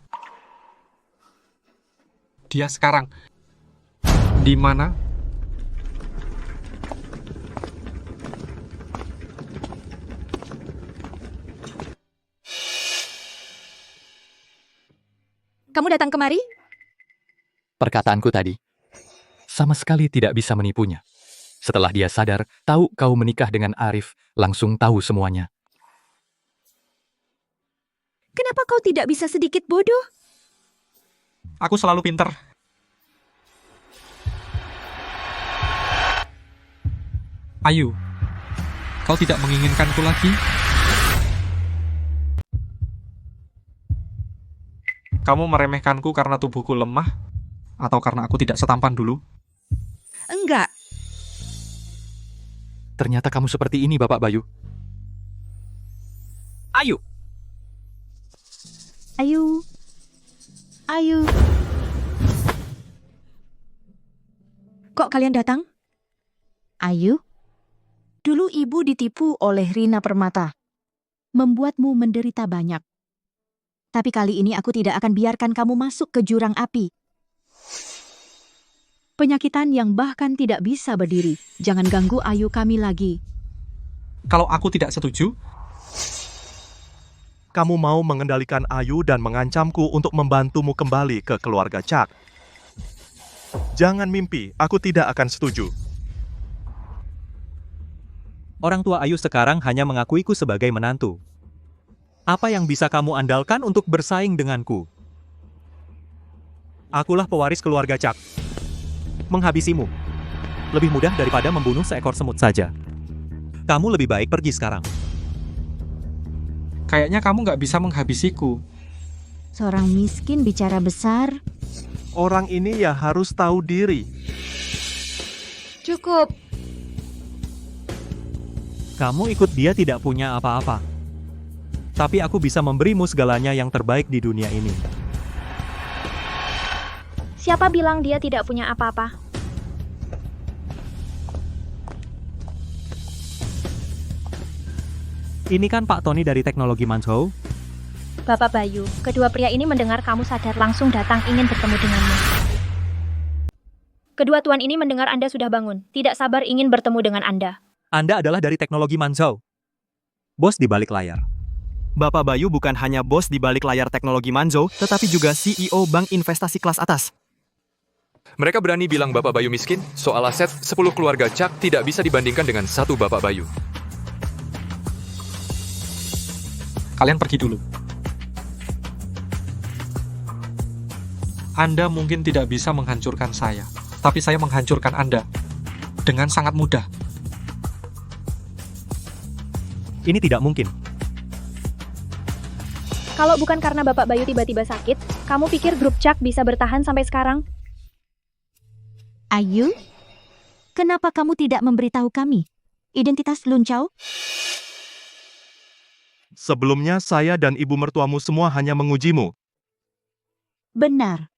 Dia sekarang di mana? Kamu datang kemari? Perkataanku tadi sama sekali tidak bisa menipunya. Setelah dia sadar, tahu kau menikah dengan Arif, langsung tahu semuanya. Kenapa kau tidak bisa sedikit bodoh? Aku selalu pinter. Ayu, kau tidak menginginkanku lagi? Kamu meremehkanku karena tubuhku lemah? Atau karena aku tidak setampan dulu? Enggak. Ternyata kamu seperti ini, Bapak Bayu. Ayu! Ayu. Ayu. Kok kalian datang? Ayu. Dulu ibu ditipu oleh Rina Permata. Membuatmu menderita banyak. Tapi kali ini aku tidak akan biarkan kamu masuk ke jurang api. Penyakitan yang bahkan tidak bisa berdiri. Jangan ganggu Ayu kami lagi. Kalau aku tidak setuju, kamu mau mengendalikan Ayu dan mengancamku untuk membantumu kembali ke keluarga Chuck. Jangan mimpi, aku tidak akan setuju. Orang tua Ayu sekarang hanya mengakuiku sebagai menantu. Apa yang bisa kamu andalkan untuk bersaing denganku? Akulah pewaris keluarga Chuck. Menghabisimu lebih mudah daripada membunuh seekor semut saja. Kamu lebih baik pergi sekarang. Kayaknya kamu nggak bisa menghabisiku. Seorang miskin bicara besar. Orang ini ya harus tahu diri. Cukup. Kamu ikut dia tidak punya apa-apa. Tapi aku bisa memberimu segalanya yang terbaik di dunia ini. Siapa bilang dia tidak punya apa-apa? Ini kan Pak Tony dari Teknologi Manzhou. Bapak Bayu, kedua pria ini mendengar kamu sadar langsung datang ingin bertemu denganmu. Kedua tuan ini mendengar Anda sudah bangun, tidak sabar ingin bertemu dengan Anda. Anda adalah dari Teknologi Manzhou. Bos di balik layar. Bapak Bayu bukan hanya bos di balik layar Teknologi Manzhou, tetapi juga CEO bank investasi kelas atas. Mereka berani bilang Bapak Bayu miskin, soal aset 10 keluarga Chuck tidak bisa dibandingkan dengan satu Bapak Bayu. Kalian pergi dulu. Anda mungkin tidak bisa menghancurkan saya, tapi saya menghancurkan Anda dengan sangat mudah. Ini tidak mungkin. Kalau bukan karena Bapak Bayu tiba-tiba sakit, kamu pikir grup Chuck bisa bertahan sampai sekarang? Ayu, kenapa kamu tidak memberitahu kami identitas Lun Chao? Sebelumnya saya dan ibu mertuamu semua hanya mengujimu. Benar.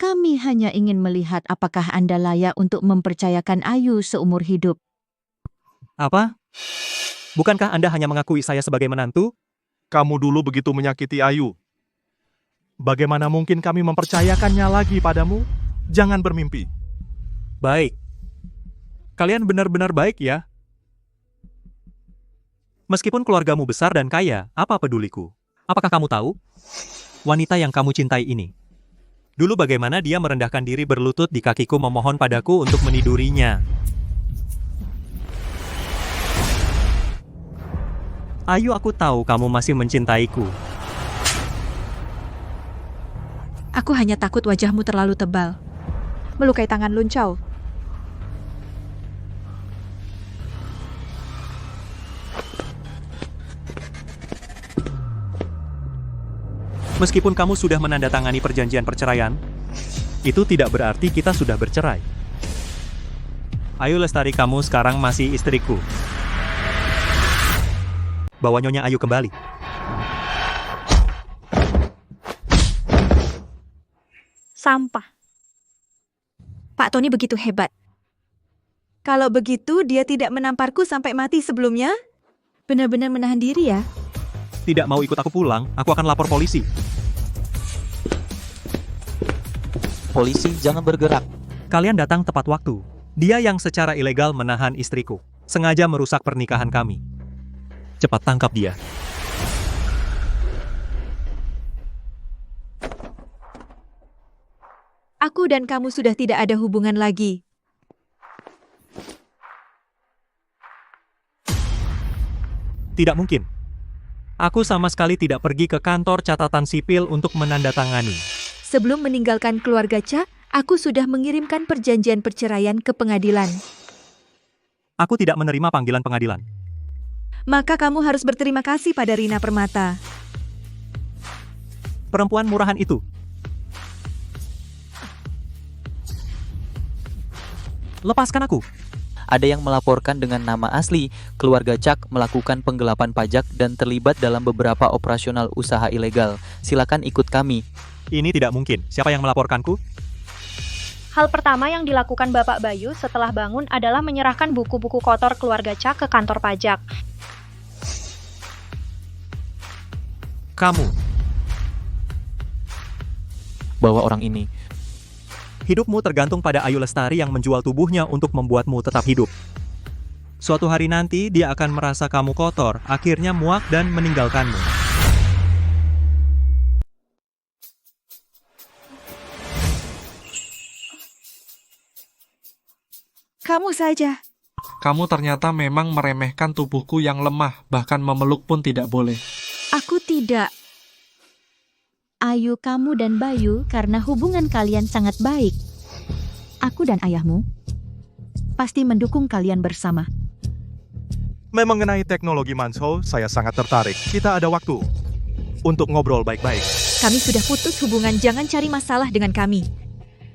Kami hanya ingin melihat apakah Anda layak untuk mempercayakan Ayu seumur hidup. Apa? Bukankah Anda hanya mengakui saya sebagai menantu? Kamu dulu begitu menyakiti Ayu. Bagaimana mungkin kami mempercayakannya lagi padamu? Jangan bermimpi. Baik. Kalian benar-benar baik ya. Meskipun keluargamu besar dan kaya, apa peduliku? Apakah kamu tahu? Wanita yang kamu cintai ini. Dulu bagaimana dia merendahkan diri berlutut di kakiku memohon padaku untuk menidurinya. Ayu, aku tahu kamu masih mencintaiku. Aku hanya takut wajahmu terlalu tebal. Melukai tangan Lun Chao. Meskipun kamu sudah menandatangani perjanjian perceraian, itu tidak berarti kita sudah bercerai. Ayu Lestari, kamu sekarang masih istriku. Bawa Nyonya Ayu kembali. Sampah. Pak Tony begitu hebat. Kalau begitu, dia tidak menamparku sampai mati sebelumnya? Benar-benar menahan diri ya? Tidak mau ikut aku pulang, aku akan lapor polisi. Polisi, jangan bergerak. Kalian datang tepat waktu. Dia yang secara ilegal menahan istriku. Sengaja merusak pernikahan kami. Cepat tangkap dia. Aku dan kamu sudah tidak ada hubungan lagi. Tidak mungkin. Aku sama sekali tidak pergi ke kantor catatan sipil untuk menandatangani. Sebelum meninggalkan keluarga Chuck, aku sudah mengirimkan perjanjian perceraian ke pengadilan. Aku tidak menerima panggilan pengadilan. Maka kamu harus berterima kasih pada Rina Permata. Perempuan murahan itu. Lepaskan aku. Ada yang melaporkan dengan nama asli, keluarga Chuck melakukan penggelapan pajak dan terlibat dalam beberapa operasional usaha ilegal. Silakan ikut kami. Ini tidak mungkin. Siapa yang melaporkanku? Hal pertama yang dilakukan Bapak Bayu setelah bangun adalah menyerahkan buku-buku kotor keluarga Chuck ke kantor pajak. Kamu. Bawa orang ini. Hidupmu tergantung pada Ayu Lestari yang menjual tubuhnya untuk membuatmu tetap hidup. Suatu hari nanti dia akan merasa kamu kotor, akhirnya muak dan meninggalkanmu. Kamu saja. Kamu ternyata memang meremehkan tubuhku yang lemah, bahkan memeluk pun tidak boleh. Aku tidak. Ayu, kamu dan Bayu karena hubungan kalian sangat baik. Aku dan ayahmu pasti mendukung kalian bersama. Mengenai teknologi Manzo, saya sangat tertarik. Kita ada waktu untuk ngobrol baik-baik. Kami sudah putus hubungan, jangan cari masalah dengan kami.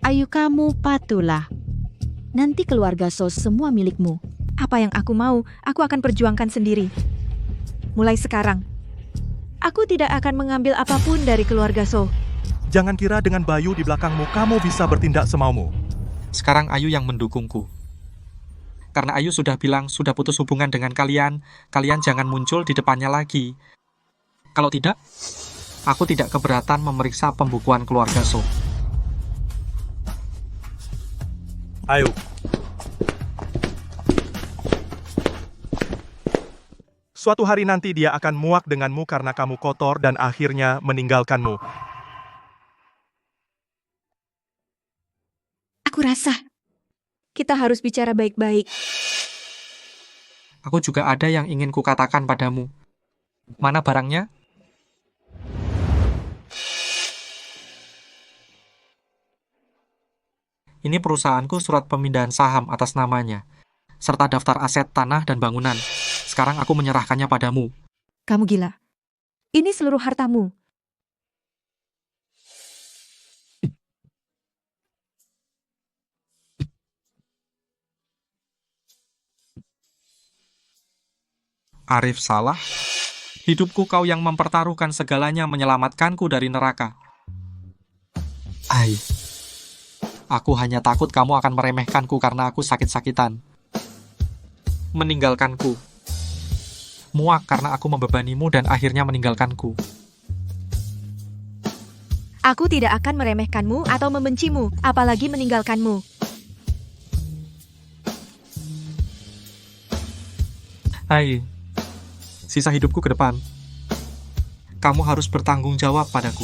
Ayu, kamu patuhlah. Nanti keluarga Sos semua milikmu. Apa yang aku mau, aku akan perjuangkan sendiri. Mulai sekarang, aku tidak akan mengambil apapun dari keluarga So. Jangan kira dengan Bayu di belakangmu, kamu bisa bertindak semaumu. Sekarang Ayu yang mendukungku. Karena Ayu sudah bilang sudah putus hubungan dengan kalian, kalian jangan muncul di depannya lagi. Kalau tidak, aku tidak keberatan memeriksa pembukuan keluarga So. Ayo. Suatu hari nanti dia akan muak denganmu karena kamu kotor dan akhirnya meninggalkanmu. Aku rasa kita harus bicara baik-baik. Aku juga ada yang ingin kukatakan padamu. Mana barangnya? Ini perusahaanku surat pemindahan saham atas namanya, serta daftar aset tanah dan bangunan. Sekarang aku menyerahkannya padamu. Kamu gila. Ini seluruh hartamu. Arif salah? Hidupku kau yang mempertaruhkan segalanya menyelamatkanku dari neraka. Aku hanya takut kamu akan meremehkanku karena aku sakit-sakitan. Meninggalkanku. Muak karena aku membebanimu dan akhirnya meninggalkanku. Aku tidak akan meremehkanmu atau membencimu, apalagi meninggalkanmu. Sisa hidupku ke depan. Kamu harus bertanggung jawab padaku.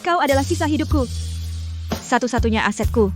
Kau adalah sisa hidupku. Satu-satunya asetku.